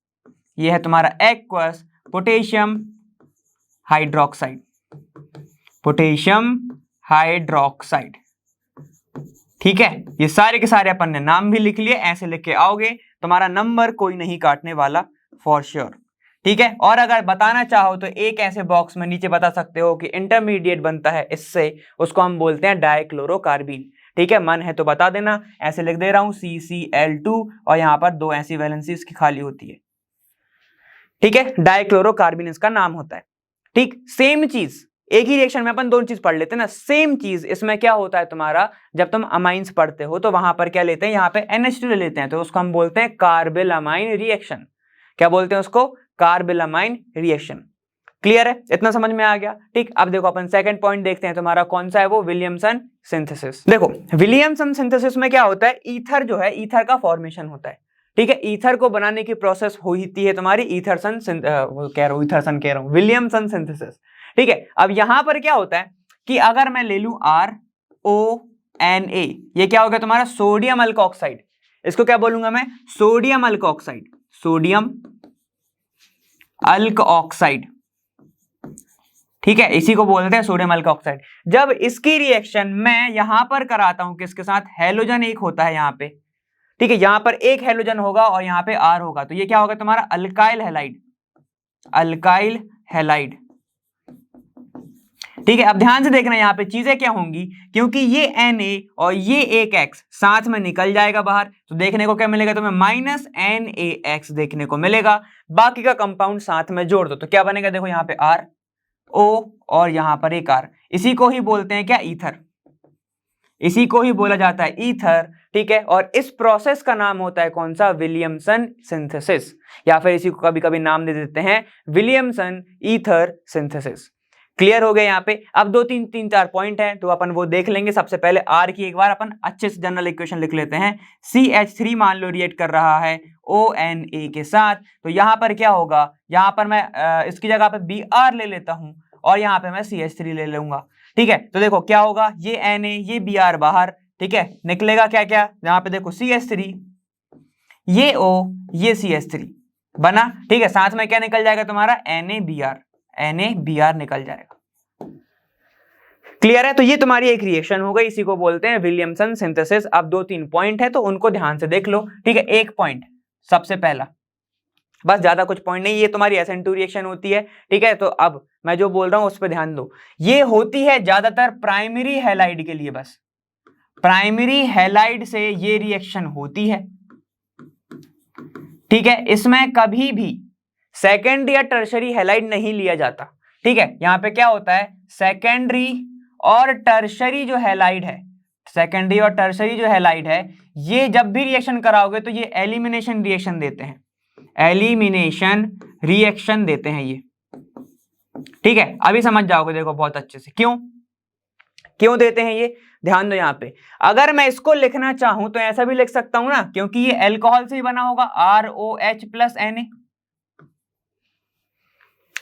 ये है तुम्हारा aqueous potassium hydroxide, potassium hydroxide, ठीक है। ये सारे के सारे अपन ने नाम भी लिख लिए, ऐसे लिख के आओगे, तुम्हारा नंबर कोई नहीं काटने वाला फॉर श्योर, ठीक है। और अगर बताना चाहो तो एक ऐसे बॉक्स में नीचे बता सकते हो कि इंटरमीडिएट बनता है इससे, उसको हम बोलते हैं डाइक्लोरोकार्बीन, ठीक है। मन है तो बता देना, ऐसे लिख दे रहा हूं CCl2 और यहां पर 2 ऐसी वैलेंसी इसकी खाली होती है, ठीक है। डाइक्लोरोकार्बीन इसका नाम होता है, ठीक। सेम चीज, एक ही रिएक्शन में अपन दोनों चीज पढ़ लेते हैं ना, सेम चीज इसमें क्या होता है तुम्हारा, जब तुम अमाइंस पढ़ते हो तो वहां पर क्या लेते हैं, यहाँ पे NH2 ले लेते हैं, तो उसको हम बोलते हैं कार्बिलमाइन रिएक्शन। क्या बोलते हैं उसको, कार्बिलमाइन रिएक्शन। क्लियर है, इतना समझ में आ गया, ठीक। अब देखो अपन सेकंड पॉइंट देखते हैं, तुम्हारा कौन सा है वो, विलियमसन सिंथेसिस। देखो विलियमसन सिंथेसिस में क्या होता है, ईथर जो है, ईथर का फॉर्मेशन होता है, ठीक है। ईथर को बनाने की प्रोसेस होती है तुम्हारी विलियमसन सिंथेसिस, ठीक है। अब यहां पर क्या होता है कि अगर मैं ले लूं RONA, ये क्या हो गया तुम्हारा, सोडियम अल्कोक्साइड, इसको क्या बोलूंगा मैं, सोडियम अल्कोक्साइड, सोडियम अल्कोक्साइड, ठीक है, इसी को बोलते हैं सोडियम अल्कोक्साइड। जब इसकी रिएक्शन मैं यहां पर कराता हूं, किसके साथ, हैलोजन एक होता है यहां पे, ठीक है, यहां पर एक हैलोजन होगा और यहां पे R होगा, तो ये क्या होगा तुम्हारा, अल्काइल हैलाइड, अल्काइल हैलाइड, ठीक है। अब ध्यान से देखना यहाँ पे चीजें क्या होंगी, क्योंकि ये Na और ये एक X साथ में निकल जाएगा बाहर, तो देखने को क्या मिलेगा तुम्हें, -NaX देखने को मिलेगा। बाकी का कंपाउंड साथ में जोड़ दो तो क्या बनेगा, देखो यहाँ पे RO और यहाँ पर एक R, इसी को ही बोलते हैं क्या, ईथर, इसी को ही बोला जाता है ईथर, ठीक है। और इस प्रोसेस का नाम होता है कौन सा, विलियमसन सिंथेसिस, या फिर इसी को कभी कभी नाम दे देते हैं विलियमसन ईथर सिंथेसिस। क्लियर हो गया यहाँ पे। अब 2 4 पॉइंट हैं तो अपन वो देख लेंगे। सबसे पहले R की एक बार अपन अच्छे से जनरल इक्वेशन लिख लेते हैं। CH3 मान लो रिएक्ट कर रहा है ONA के साथ, तो यहाँ पर क्या होगा, यहाँ पर मैं इसकी जगह पे Br ले लेता हूँ और यहाँ पे मैं CH3 ले लूंगा, ठीक है। तो देखो क्या होगा, ये Na ये Br बाहर, ठीक है, निकलेगा क्या क्या, यहाँ पे देखो CH3, ये O ये CH3 बना, ठीक है। साथ में क्या निकल जाएगा तुम्हारा, NaBr निकल जाएगा। क्लियर है, तो ये तुम्हारी एक रिएक्शन हो गई, इसी को बोलते हैं विलियमसन सिंथेसिस। अब 2 3 पॉइंट है तो उनको ध्यान से देख लो, ठीक है। एक पॉइंट सबसे पहला, बस ज्यादा कुछ पॉइंट नहीं, ये तुम्हारी SN2 रिएक्शन होती है, ठीक है। तो अब मैं जो बोल रहा हूं उस पर ध्यान दो, ये होती है ज्यादातर प्राइमरी हैलाइड के लिए, बस प्राइमरी हैलाइड से ये रिएक्शन होती है, ठीक है। इसमें कभी भी सेकेंडरी या टर्शरी हैलाइड नहीं लिया जाता, ठीक है। यहां पे क्या होता है, सेकेंडरी और टर्शरी जो हैलाइड है, सेकेंडरी और टर्शरी जो हैलाइड है, ये जब भी रिएक्शन कराओगे तो ये एलिमिनेशन रिएक्शन देते हैं, एलिमिनेशन रिएक्शन देते हैं ये, ठीक है। अभी समझ जाओगे देखो बहुत अच्छे से, क्यों देते हैं ये, ध्यान दो यहाँ पे। अगर मैं इसको लिखना चाहूं तो ऐसा भी लिख सकता हूं ना, क्योंकि ये अल्कोहल से ही बना होगा, ROH + Na,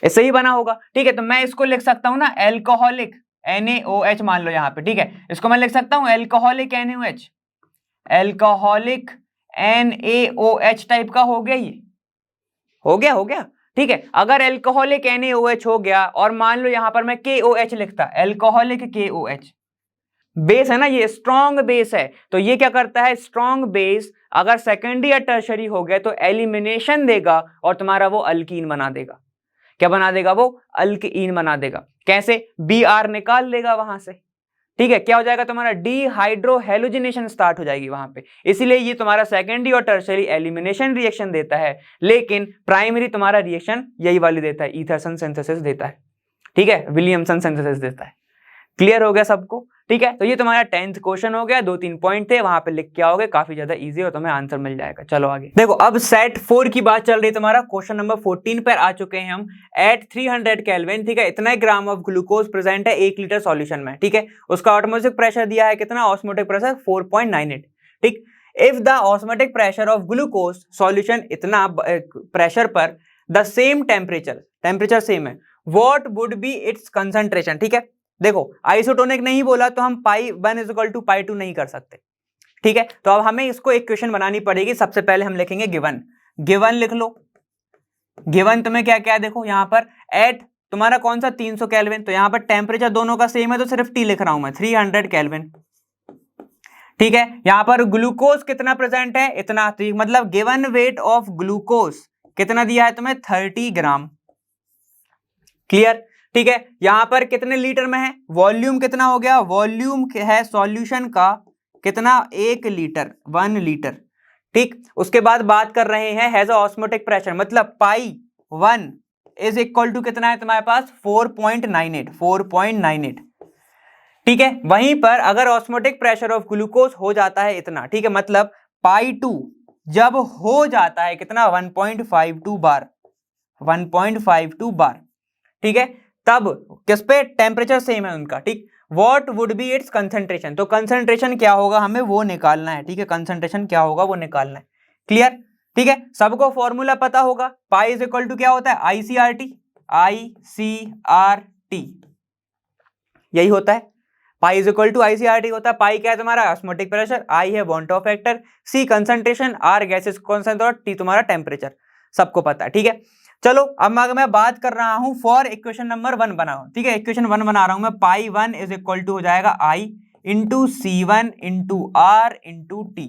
इससे ही बना होगा, ठीक है। तो मैं इसको लिख सकता हूं ना, अल्कोहलिक NaOH मान लो यहाँ पे, ठीक है। इसको मैं लिख सकता हूं alcoholic NaOH, alcoholic NaOH type का हो गया, ये हो गया, ठीक है। अगर अल्कोहलिक NaOH हो गया और मान लो यहां पर मैं KOH लिखता, अल्कोहलिक KOH, बेस है ना, ये स्ट्रॉन्ग बेस है, तो ये क्या करता है, स्ट्रॉन्ग बेस अगर सेकेंडरी या टर्शरी हो गया तो एलिमिनेशन देगा और तुम्हारा वो अल्कीन बना देगा। क्या बना देगा, वो अल्कीन बना देगा। कैसे, Br निकाल लेगा वहां से, ठीक है। क्या हो जाएगा तुम्हारा, डीहाइड्रोहेलोजिनेशन स्टार्ट हो जाएगी वहां पे। इसीलिए ये तुम्हारा सेकेंडरी और टर्शरी एलिमिनेशन रिएक्शन देता है, लेकिन प्राइमरी तुम्हारा रिएक्शन यही वाली देता है, ईथरसन सिंथेसिस देता है, ठीक है, विलियमसन सिंथेसिस देता है। क्लियर हो गया सबको, ठीक है, तो ये तुम्हारा 10th क्वेश्चन हो गया, 2-3 पॉइंट थे वहां पे लिख के आओगे, काफी ज्यादा इजी और तुम्हें आंसर मिल जाएगा। चलो आगे देखो, अब सेट 4 की बात चल रही है, तुम्हारा क्वेश्चन नंबर 14 पर आ चुके हैं हम। एट 300 केल्विन, ठीक है, इतना ग्राम ऑफ ग्लूकोज प्रेजेंट है 1 लीटर सॉल्यूशन में, ठीक है, उसका ऑस्मोटिक प्रेशर दिया है कितना, ऑस्मोटिक प्रेशर 4.98, ठीक। If the osmotic pressure of glucose solution, इतना प्रेशर पर द सेम टेम्परेचर सेम है, what would be it's concentration, ठीक है। देखो आइसोटोनिक नहीं बोला तो हम पाई 1 = पाई 2 नहीं कर सकते, ठीक है। तो अब हमें इसको इक्वेशन बनानी पड़ेगी। सबसे पहले हम लिखेंगे गिवन लिख लो। गिवन तुम्हें क्या क्या है, देखो यहां पर एट तुम्हारा कौन सा 300 केल्विन, तो यहां पर टेम्परेचर दोनों का सेम है तो सिर्फ टी लिख रहा हूं मैं, 300 केल्विन, ठीक है। यहां पर ग्लूकोज कितना प्रेजेंट है, इतना, मतलब गिवन वेट ऑफ ग्लूकोज कितना दिया है तुम्हें, 30 ग्राम, क्लियर, ठीक है। यहां पर कितने लीटर में है, वॉल्यूम कितना हो गया, वॉल्यूम है सॉल्यूशन का कितना, 1 लीटर, 1 लीटर, ठीक। उसके बाद बात कर रहे हैं हैज ऑस्मोटिक प्रेशर, मतलब पाई 1 = कितना है तुम्हारे पास, 4.98, ठीक है। वहीं पर अगर ऑस्मोटिक प्रेशर ऑफ ग्लूकोज हो जाता है इतना, ठीक है, मतलब पाई 2 जब हो जाता है कितना, 1.52 बार, ठीक है, तब किस पे, टेम्परेचर सेम है उनका, ठीक। What would be it's concentration, तो कंसंट्रेशन क्या होगा हमें वो निकालना है, ठीक है, कंसंट्रेशन क्या होगा वो निकालना है, क्लियर, ठीक है। सबको फॉर्मूला पता होगा, पाई = क्या होता है, ICRT, यही होता है, पाई ICRT होता है। पाई क्या है तुम्हारा, ऑस्मोटिक प्रेशर, आई है van't Hoff factor, C concentration, R gases concentration और टी तुम्हारा टेम्परेचर, सबको पता है, ठीक है। चलो अब मैं बात कर रहा हूं फॉर इक्वेशन नंबर 1 बनाओ, ठीक है, इक्वेशन 1 बना रहा हूं मैं, पाई 1 = हो जाएगा I × C1 × R × T,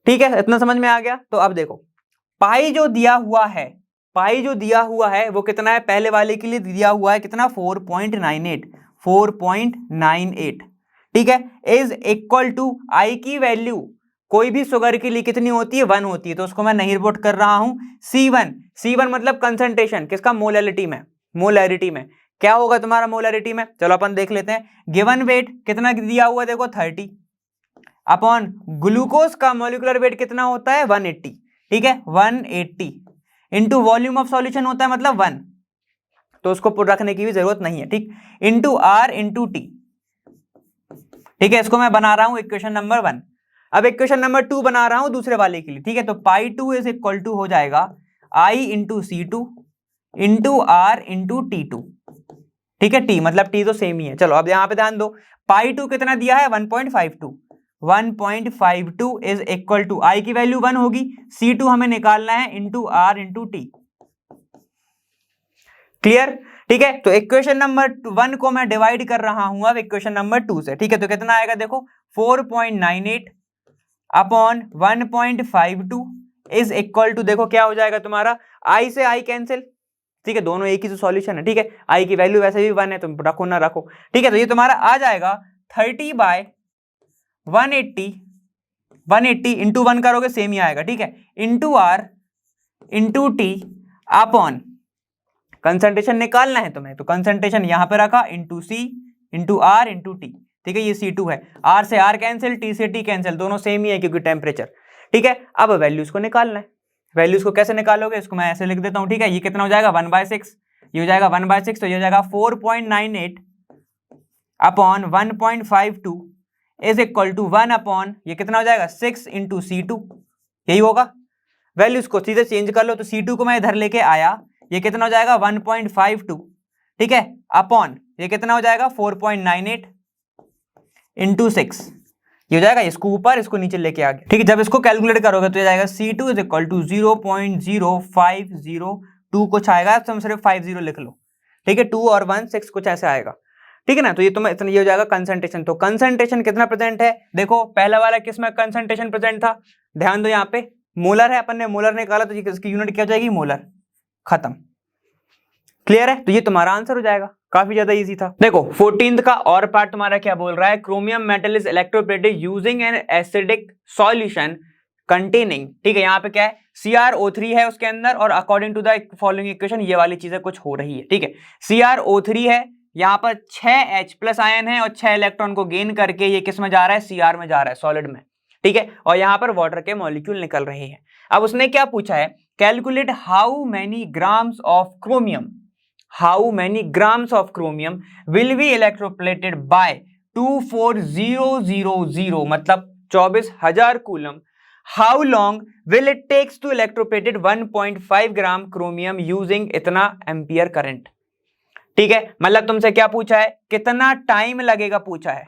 ठीक है, इतना समझ में आ गया। तो अब देखो पाई जो दिया हुआ है वो कितना है, पहले वाले के लिए दिया हुआ है कितना, 4.98, ठीक है, इज इक्वल टू आई की वैल्यू कोई भी शुगर के लिए कितनी होती है, 1 होती है, तो उसको मैं नहीं रिपोर्ट कर रहा हूं। C1 मतलब कंसंट्रेशन किसका, मोलैरिटी में क्या होगा तुम्हारा मोलैरिटी में, चलो अपन देख लेते हैं। गिवन वेट कितना दिया हुआ है, देखो 30 अपॉन ग्लूकोज का मॉलिक्यूलर वेट कितना होता है, 180, ठीक है, 180 इंटू वॉल्यूम ऑफ सॉल्यूशन होता है मतलब 1, तो उसको पुट रखने की भी जरूरत नहीं है, ठीक, इंटू R × T, ठीक है। इसको मैं बना रहा हूं इक्वेशन नंबर 1। अब इक्वेशन नंबर 2 बना रहा हूं दूसरे वाले के लिए, ठीक है, तो पाई 2 = हो जाएगा I × C2 × R × T2, ठीक है, T मतलब T तो सेम ही है। चलो अब यहां पे ध्यान दो, पाई 2 कितना दिया है, 1.52 इज इक्वल टू I की वैल्यू 1 होगी, C2 हमें निकालना है इंटू R × T, क्लियर, ठीक है। तो इक्वेशन नंबर 1 को मैं डिवाइड कर रहा हूं अब इक्वेशन नंबर 2 से, ठीक है, तो कितना आएगा देखो, 4.98 अपॉन 1.52 इज इक्वल टू, देखो क्या हो जाएगा तुम्हारा, I से I कैंसिल, ठीक है, दोनों एक ही तो सॉल्यूशन है, ठीक है, I की वैल्यू वैसे भी 1 है, तुम रखो ना रखो, ठीक है। तो ये तुम्हारा आ जाएगा 30/180 इंटू 1 करोगे सेम ही आएगा, ठीक है, into R × T upon concentration निकालना है तुम्हें, तो कंसंट्रेशन यहां पे रखा, इंटू C × R × T, ठीक है, ये C2 है, R से R कैंसिल, T से T कैंसिल, दोनों सेम ही है क्योंकि टेम्परेचर, ठीक है। अब वैल्यूज को निकालना है, वैल्यूज को कैसे निकालोगे, इसको मैं ऐसे लिख देता हूं, ठीक है, ये कितना हो जाएगा 1/6, ये हो जाएगा 1/6, तो ये हो जाएगा 4.98 upon 1.52 is equal to 1 upon, ये कितना हो जाएगा 6 × C2, यही होगा। वैल्यूज को सीधे चेंज कर लो, तो C2 को मैं इधर लेके आया, ये कितना हो जाएगा 1.52, ठीक है, अपॉन ये कितना हो जाएगा 4.98 × 6, ये हो जाएगा, इसको ऊपर इसको नीचे लेके आ गया, ठीक है। जब इसको कैलकुलेट करोगे तो ये जाएगा C2 = 0.0502 कुछ आएगा, तो हम सिर्फ 50 लिख लो, ठीक है, 2 और 1 6 कुछ ऐसे आएगा, ठीक है ना। तो ये तुम्हें इतना, ये हो जाएगा कंसंट्रेशन। तो कंसंट्रेशन कितना प्रेजेंट है, देखो पहला वाला किसमें कंसंट्रेशन प्रेजेंट था, ध्यान दो यहाँ पे मोलर है, अपन ने मोलर निकाला, तो इसकी यूनिट क्या हो जाएगी, मोलर, खत्म, क्लियर है। तो ये तुम्हारा आंसर हो जाएगा, काफी ज्यादा इजी था। देखो 14th का और पार्ट तुम्हारा क्या बोल रहा है, chromium metal is electroplated using an acidic solution containing, ठीक है, यहाँ पे क्या है, CrO3 है उसके अंदर, और according to the following equation ये वाली चीजें कुछ हो रही है, ठीक है, CrO3 है, यहाँ पर 6 H प्लस आयन है और 6 इलेक्ट्रॉन को गेन करके ये किस में जा रहा है, Cr में जा रहा है, सॉलिड में, ठीक है। और यहाँ पर वाटर के मॉलिक्यूल निकल रहे हैं। अब उसने क्या पूछा है, calculate how many grams of chromium, how many grams of chromium will be electroplated by 24000 मतलब 24,000 coulomb, how long will it takes to electroplated 1.5 gram chromium using इतना एम्पियर करंट, ठीक है। मतलब तुमसे क्या पूछा है, कितना टाइम लगेगा पूछा है,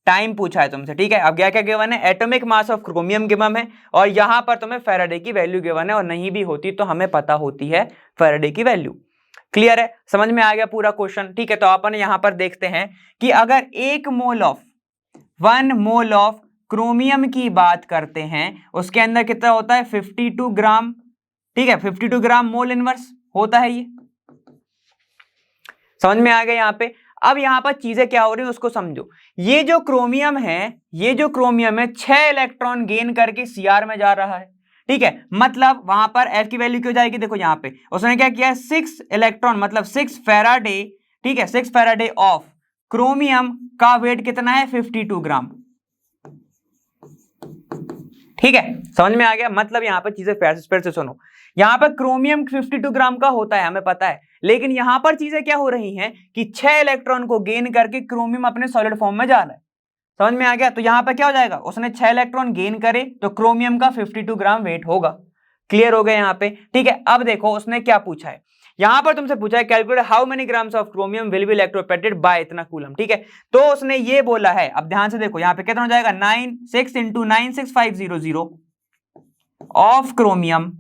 टाइम पूछा है तुमसे, ठीक है। अब क्या क्या गिवन है, atomic mass of chromium given है और यहां पर तुम्हें फैराडे की वैल्यू गिवन है, और नहीं भी होती तो हमें पता होती है फैराडे की वैल्यू। क्लियर है, समझ में आ गया पूरा क्वेश्चन, ठीक है। तो अपन यहां पर देखते हैं कि अगर 1 मोल ऑफ क्रोमियम की बात करते हैं, उसके अंदर कितना होता है, 52 ग्राम, ठीक है, 52 ग्राम मोल इनवर्स होता है, ये समझ में आ गया यहाँ पे। अब यहाँ पर चीजें क्या हो रही है उसको समझो। ये जो क्रोमियम है 6 इलेक्ट्रॉन गेन करके Cr में जा रहा है, ठीक है। मतलब वहां पर F की वैल्यू क्यों जाएगी, देखो यहाँ पे उसने क्या किया है, 6 इलेक्ट्रॉन मतलब 6 फैराडे, ठीक है, 6 फैराडे ऑफ क्रोमियम का वेट कितना है, 52 ग्राम, ठीक है, समझ में आ गया। मतलब यहाँ पर चीजें फिर से सुनो, यहाँ पर क्रोमियम 52 ग्राम का होता है हमें पता है, लेकिन यहाँ पर चीजें क्या हो रही हैं कि 6 इलेक्ट्रॉन को गेन करके क्रोमियम अपने सॉलिड फॉर्म में जा रहा है, समझ में आ गया। तो यहाँ पर क्या हो जाएगा, उसने 6 इलेक्ट्रॉन गेन करे तो क्रोमियम का 52 ग्राम वेट होगा। क्लियर हो गया यहाँ पे, ठीक है। अब देखो उसने क्या पूछा है, यहां पर तुमसे पूछा है calculate how many grams of chromium will be electroplated by इतना कूलम, ठीक है। तो उसने ये बोला है, अब ध्यान से देखो यहाँ पे कितना हो जाएगा, 6 × 96500 ऑफ क्रोमियम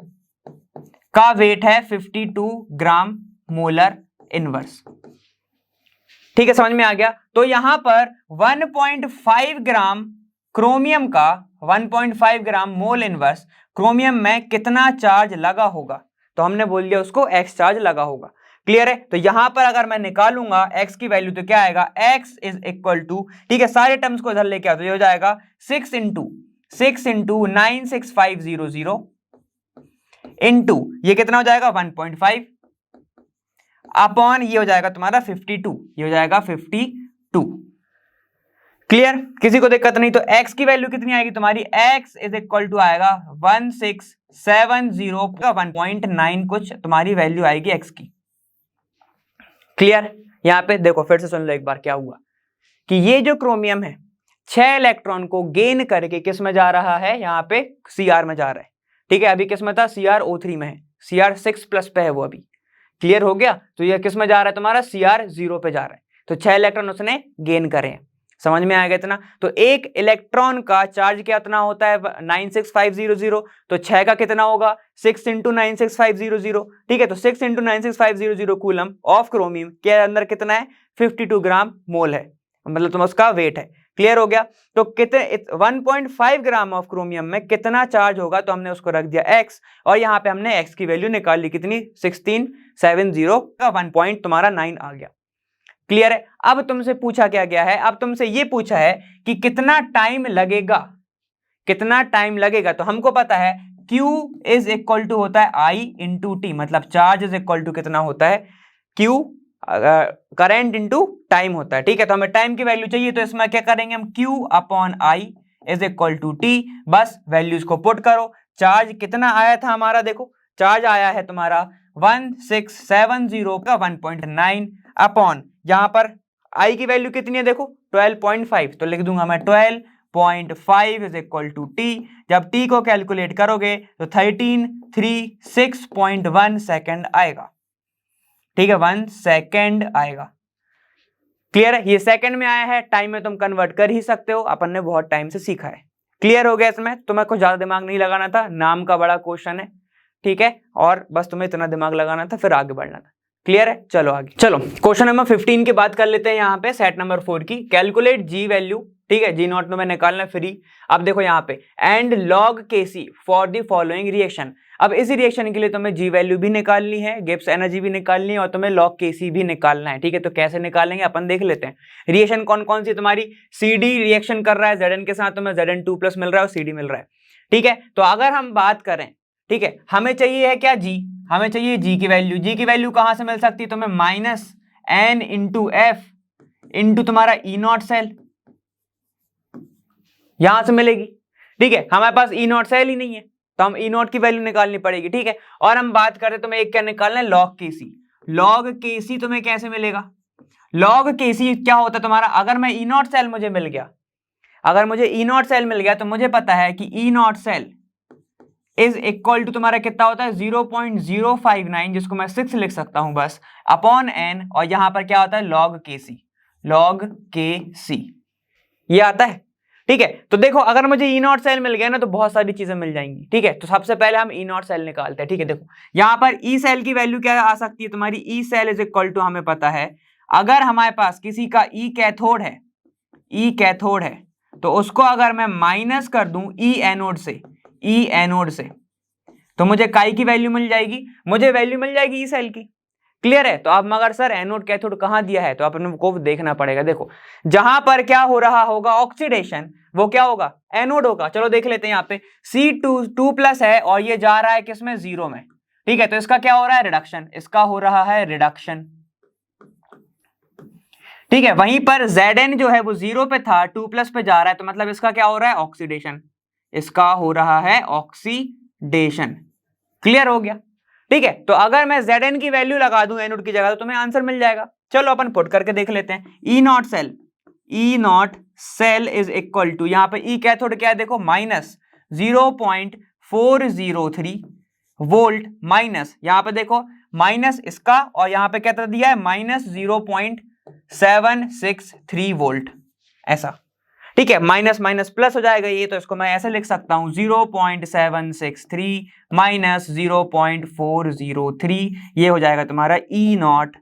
का वेट है 52 ग्राम मोलर इनवर्स, ठीक है, समझ में आ गया। तो यहां पर 1.5 ग्राम क्रोमियम का 1.5 ग्राम मोल इनवर्स क्रोमियम में कितना चार्ज लगा होगा, तो हमने बोल दिया उसको x चार्ज लगा होगा। क्लियर है, तो यहां पर अगर मैं निकालूंगा x की वैल्यू तो क्या आएगा, x इज इक्वल टू, ठीक है, सारे टर्म्स को इधर लेके आओ तो ये हो जाएगा 6 × 96500 इंटू ये कितना हो जाएगा 1.5 अपॉन ये हो जाएगा तुम्हारा 52, ये हो जाएगा 52। क्लियर, किसी को दिक्कत नहीं। तो x की वैल्यू कितनी आएगी तुम्हारी, x इज इक्वल टू आएगा 1670 का 1.9 कुछ तुम्हारी वैल्यू आएगी x की। क्लियर, यहां पे देखो फिर से सुन लो एक बार क्या हुआ कि ये जो क्रोमियम है 6 इलेक्ट्रॉन को गेन करके किस में जा रहा है, यहाँ पे Cr में जा रहा है, ठीक है। अभी किस में था, CrO3 में है, Cr6 प्लस पे है वो अभी। क्लियर हो गया, तो ये किस में जा रहा है तुम्हारा, Cr0 पे जा रहा है, तो 6 इलेक्ट्रॉन उसने गेन करे हैं, समझ में आ गया इतना। तो एक इलेक्ट्रॉन का चार्ज कितना होता है 96500, तो 6 का कितना होगा 6 × 96500, ठीक है। तो 6 × 96500 कूलम ऑफ क्रोमियम के अंदर कितना है 52 ग्राम मोल है, मतलब तुम उसका वेट है। क्लियर हो गया, तो कितने 1.5 ग्राम ऑफ क्रोमियम में कितना चार्ज होगा, तो हमने उसको रख दिया x और यहाँ पे हमने x की वैल्यू निकाल ली कितनी 1670 का 1.9 तुम्हारा 9 आ गया। क्लियर है, अब तुमसे पूछा क्या गया है, अब तुमसे ये पूछा है कि कितना टाइम लगेगा, कितना टाइम लगेगा। तो हमको पता है Q इज इक्वल टू होता है I इंटू टी, मतलब चार्ज इज इक्वल टू कितना होता है Q करंट इंटू टाइम होता है, ठीक है। तो हमें टाइम की वैल्यू चाहिए, तो इसमें क्या करेंगे हम Q upon I is equal to T, बस वैल्यूज को पुट करो। चार्ज कितना आया था हमारा, देखो चार्ज आया है तुम्हारा 1670 का 1.9 अपॉन यहाँ पर I की वैल्यू कितनी है, देखो 12.5, तो लिख दूंगा मैं 12.5 इज इक्वल टू टी। जब टी को कैलकुलेट करोगे तो 1336.1 सेकेंड आएगा, ठीक है, 1 सेकेंड आएगा। क्लियर है, ये सेकंड में आया है, टाइम में तुम कन्वर्ट कर ही सकते हो, अपन ने बहुत टाइम से सीखा है। क्लियर हो गया, इसमें तुम्हें कुछ ज्यादा दिमाग नहीं लगाना था, नाम का बड़ा क्वेश्चन है, ठीक है, और बस तुम्हें इतना दिमाग लगाना था, फिर आगे बढ़ना था। क्लियर है, चलो आगे चलो। क्वेश्चन नंबर 15 की बात कर लेते हैं, यहाँ पे सेट नंबर 4 की, कैलकुलेट जी वैल्यू, ठीक है, जी नॉट में निकालना फ्री। अब देखो यहाँ पे and log KC for the following reaction. अब इस रिएक्शन के लिए तुम्हें जी वैल्यू भी निकालनी है, गिब्स एनर्जी भी निकालनी है, और तुम्हें लॉग केसी भी निकालना है, ठीक है। तो कैसे निकालेंगे अपन देख लेते हैं। रिएक्शन कौन कौन सी तुम्हारी, CD रिएक्शन कर रहा है Zn के साथ, तुम्हें Zn2+ मिल रहा है और CD मिल रहा है, ठीक है। तो अगर हम बात करें, ठीक है, हमें चाहिए है क्या जी, हमें चाहिए जी की वैल्यू। जी की वैल्यू कहां से मिल सकती है तुम्हें, एन इंटू एफ इंटू तुम्हारा ई नॉट सेल, यहां से मिलेगी। ठीक है, हमारे पास ई नॉट सेल ही नहीं है तो हम ई नॉट की वैल्यू निकालनी पड़ेगी। ठीक है, और हम बात करते तुम्हें एक क्या निकालना है, लॉग के सी। लॉग के सी तुम्हें कैसे मिलेगा, लॉग के सी क्या होता है तुम्हारा, अगर मैं ई नॉट सेल मुझे मिल गया, अगर मुझे ई नॉट सेल मिल गया तो मुझे पता है कि E not cell is equal to तुम्हारा कितना होता है 0.059, जिसको मैं 6 लिख सकता हूं बस, अपॉन एन, और यहां पर क्या होता है लॉग के सी, लॉग के सी ये आता है। ठीक है, तो देखो अगर मुझे ई नॉट सेल मिल गया ना तो बहुत सारी चीजें मिल जाएंगी। ठीक है, तो सबसे पहले हम ई नॉट सेल निकालते हैं। ठीक है, देखो यहां पर ई सेल की वैल्यू क्या आ सकती है तुम्हारी, E cell is equal to, हमें पता है अगर हमारे पास किसी का ई कैथोड है, ई कैथोड है तो उसको अगर मैं माइनस कर दूं ई एनोड से, ई एनोड से, तो मुझे काई की वैल्यू मिल जाएगी, मुझे वैल्यू मिल जाएगी ई सेल की। क्लियर है, तो अब मगर सर एनोड कैथोड कहां दिया है, तो अपन को देखना पड़ेगा। देखो जहां पर क्या हो रहा होगा ऑक्सीडेशन, वो क्या होगा, एनोड होगा। चलो देख लेते हैं, यहाँ पे C2+ है और ये जा रहा है किसमें, 0 में। ठीक है, तो इसका क्या हो रहा है, रिडक्शन, इसका हो रहा है रिडक्शन। ठीक है, वहीं पर Zn जो है वो 0 पे था, 2+ पे जा रहा है, तो मतलब इसका क्या हो रहा है, ऑक्सीडेशन, इसका हो रहा है ऑक्सीडेशन। क्लियर हो गया। ठीक है, तो अगर मैं Zn की वैल्यू लगा दूं एनोड की जगह तो तुम्हें आंसर मिल जाएगा। चलो अपन पुट करके देख लेते हैं। E not cell is equal to, यहां पे ई कैथोड क्या है देखो, माइनस 0.403 वोल्ट, माइनस यहां पे देखो माइनस इसका, और यहां पे क्या दिया है, माइनस 0.763 वोल्ट, ऐसा। ठीक है, माइनस माइनस प्लस हो जाएगा ये, तो इसको मैं ऐसे लिख सकता हूं 0.763 माइनस 0.403, ये हो जाएगा तुम्हारा ई नॉट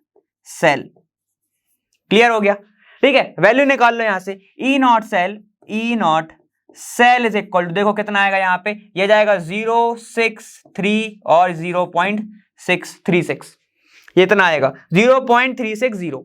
सेल। क्लियर हो गया। ठीक है, वैल्यू निकाल लो यहां से, E not cell is equal to, देखो कितना आएगा यहाँ पे, ये जाएगा 063 और 0.636, ये इतना आएगा 0.360।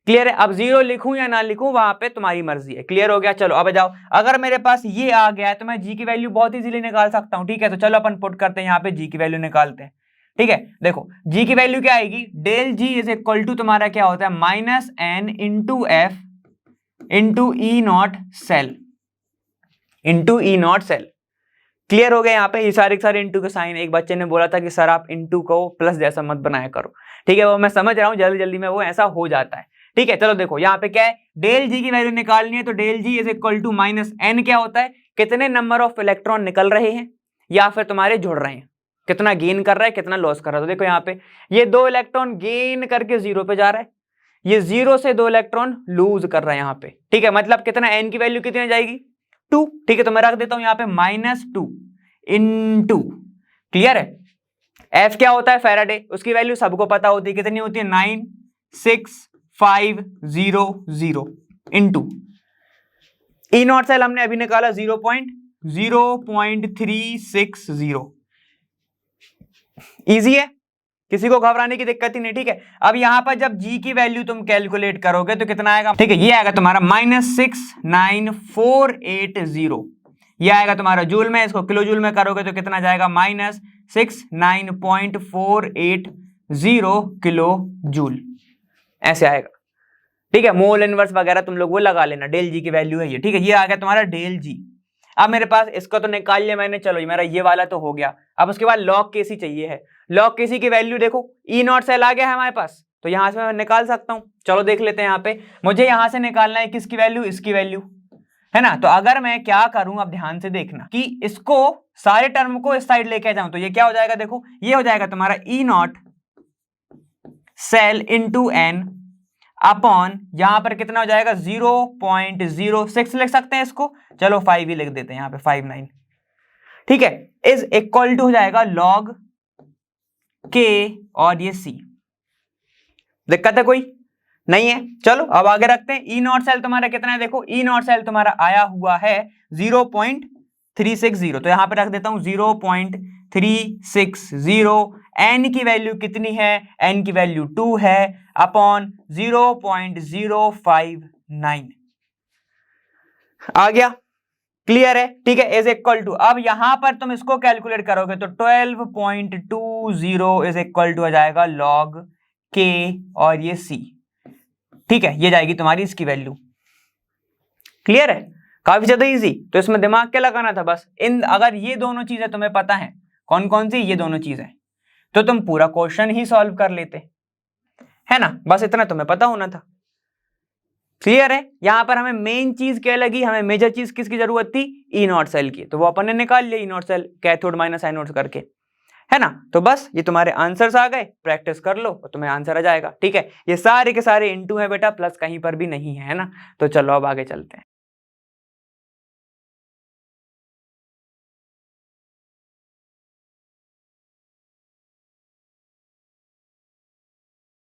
क्लियर है, अब 0 लिखूं या ना लिखूं वहां पे तुम्हारी मर्जी है। क्लियर हो गया। चलो अब जाओ, अगर मेरे पास ये आ गया है तो मैं जी की वैल्यू बहुत इजीली निकाल सकता हूं। ठीक है, तो चलो अपन पुट करते हैं यहाँ पे, जी की वैल्यू निकालते हैं। ठीक है, देखो जी की वैल्यू क्या आएगी, del G is equal to तुम्हारा क्या होता है, minus N into F into E not cell, into E not cell. Clear हो गया। यहाँ पे ये सारे इंटू के साइन, एक बच्चे ने बोला था कि सर आप इंटू को प्लस जैसा मत बनाया करो। ठीक है, वो मैं समझ रहा हूँ, जल्दी जल्दी में वो ऐसा हो जाता है। ठीक है, चलो देखो यहाँ पे क्या है, डेल जी की वैल्यू निकालनी है, तो del G is equal to minus N, क्या होता है, कितने नंबर ऑफ इलेक्ट्रॉन निकल रहे हैं या फिर तुम्हारे जुड़ रहे हैं, कितना गेन कर रहा है कितना लॉस कर रहा है। तो देखो यहाँ पे ये 2 इलेक्ट्रॉन गेन करके 0 पे जा रहा है, ये 0 से 2 इलेक्ट्रॉन लूज कर रहा है यहाँ पे। ठीक है, मतलब कितना, एन की वैल्यू कितनी जाएगी, 2। ठीक है, तो मैं रख देता हूं यहाँ पे -2 इंटू, क्लियर है, एफ क्या होता है, फैराडे, उसकी वैल्यू सबको पता होती है, कितनी होती है, 96500 इंटू ई नॉट सेल हमने अभी निकाला 0.0360। इजी है, किसी को घबराने की दिक्कत ही नहीं। ठीक है, अब यहां पर जब जी की वैल्यू तुम कैलकुलेट करोगे तो कितना आएगा, ठीक है, ये आएगा तुम्हारा -69480, ये आएगा तुम्हारा जूल में, इसको किलो जूल में करोगे तो कितना जाएगा, -69.480 किलो जूल, ऐसे आएगा। ठीक है, मोल इनवर्स वगैरह तुम लोग वो लगा लेना, डेल जी की वैल्यू है ये। ठीक है, ये आ गया तुम्हारा डेल जी। अब मेरे पास इसको तो निकाल लिया मैंने, चलो मेरा ये वाला तो हो गया। अब उसके बाद लॉग केसी चाहिए है, लॉग केसी की वैल्यू देखो, ई नॉट सेल आ गया है हमारे पास, तो यहां से मैं निकाल सकता हूं। चलो देख लेते हैं, यहाँ पे मुझे यहां से निकालना है किसकी वैल्यू, इसकी वैल्यू है ना। तो अगर मैं क्या करूं, अब ध्यान से देखना कि इसको सारे टर्म को इस साइड लेके जाऊं, तो ये क्या हो जाएगा, देखो ये हो जाएगा तुम्हारा E not cell into N upon, यहां पर कितना हो जाएगा 0.06 लिख सकते हैं इसको, चलो 5 ही लिख देते हैं यहाँ पे, 59। ठीक है, इज इक्वल टू हो जाएगा लॉग के और ये सी। दिक्कत है कोई नहीं है। चलो अब आगे रखते हैं, ई नॉट सेल तुम्हारा कितना है, देखो ई नॉट सेल तुम्हारा आया हुआ है 0.360, तो यहां पे रख देता हूं 0.360। एन की वैल्यू कितनी है, एन की वैल्यू 2 है, अपॉन 0.059 आ गया। क्लियर है। ठीक है, इज इक्वल टू, अब यहां पर तुम इसको कैलकुलेट करोगे तो 12.20 इज इक्वल टू आ जाएगा लॉग के और ये सी। ठीक है, ये जाएगी तुम्हारी इसकी वैल्यू। क्लियर है, काफी ज्यादा इजी। तो इसमें दिमाग क्या लगाना था, बस इन अगर ये दोनों चीजें तुम्हें पता है, कौन कौन सी, ये दोनों चीजें, तो तुम पूरा क्वेश्चन ही सॉल्व कर लेते, है ना। बस इतना तुम्हें पता होना था। क्लियर है। यहां पर हमें मेन चीज क्या लगी, हमें मेजर चीज किसकी जरूरत थी, ई नॉट सेल की, तो वो अपन ने निकाल लिया E not cell cathode minus anode करके, है ना। तो बस ये तुम्हारे आंसर्स आ गए, प्रैक्टिस कर लो और तुम्हें आंसर आ जाएगा। ठीक है, ये सारे के सारे इनटू है बेटा, प्लस कहीं पर भी नहीं है ना। तो चलो अब आगे चलते हैं।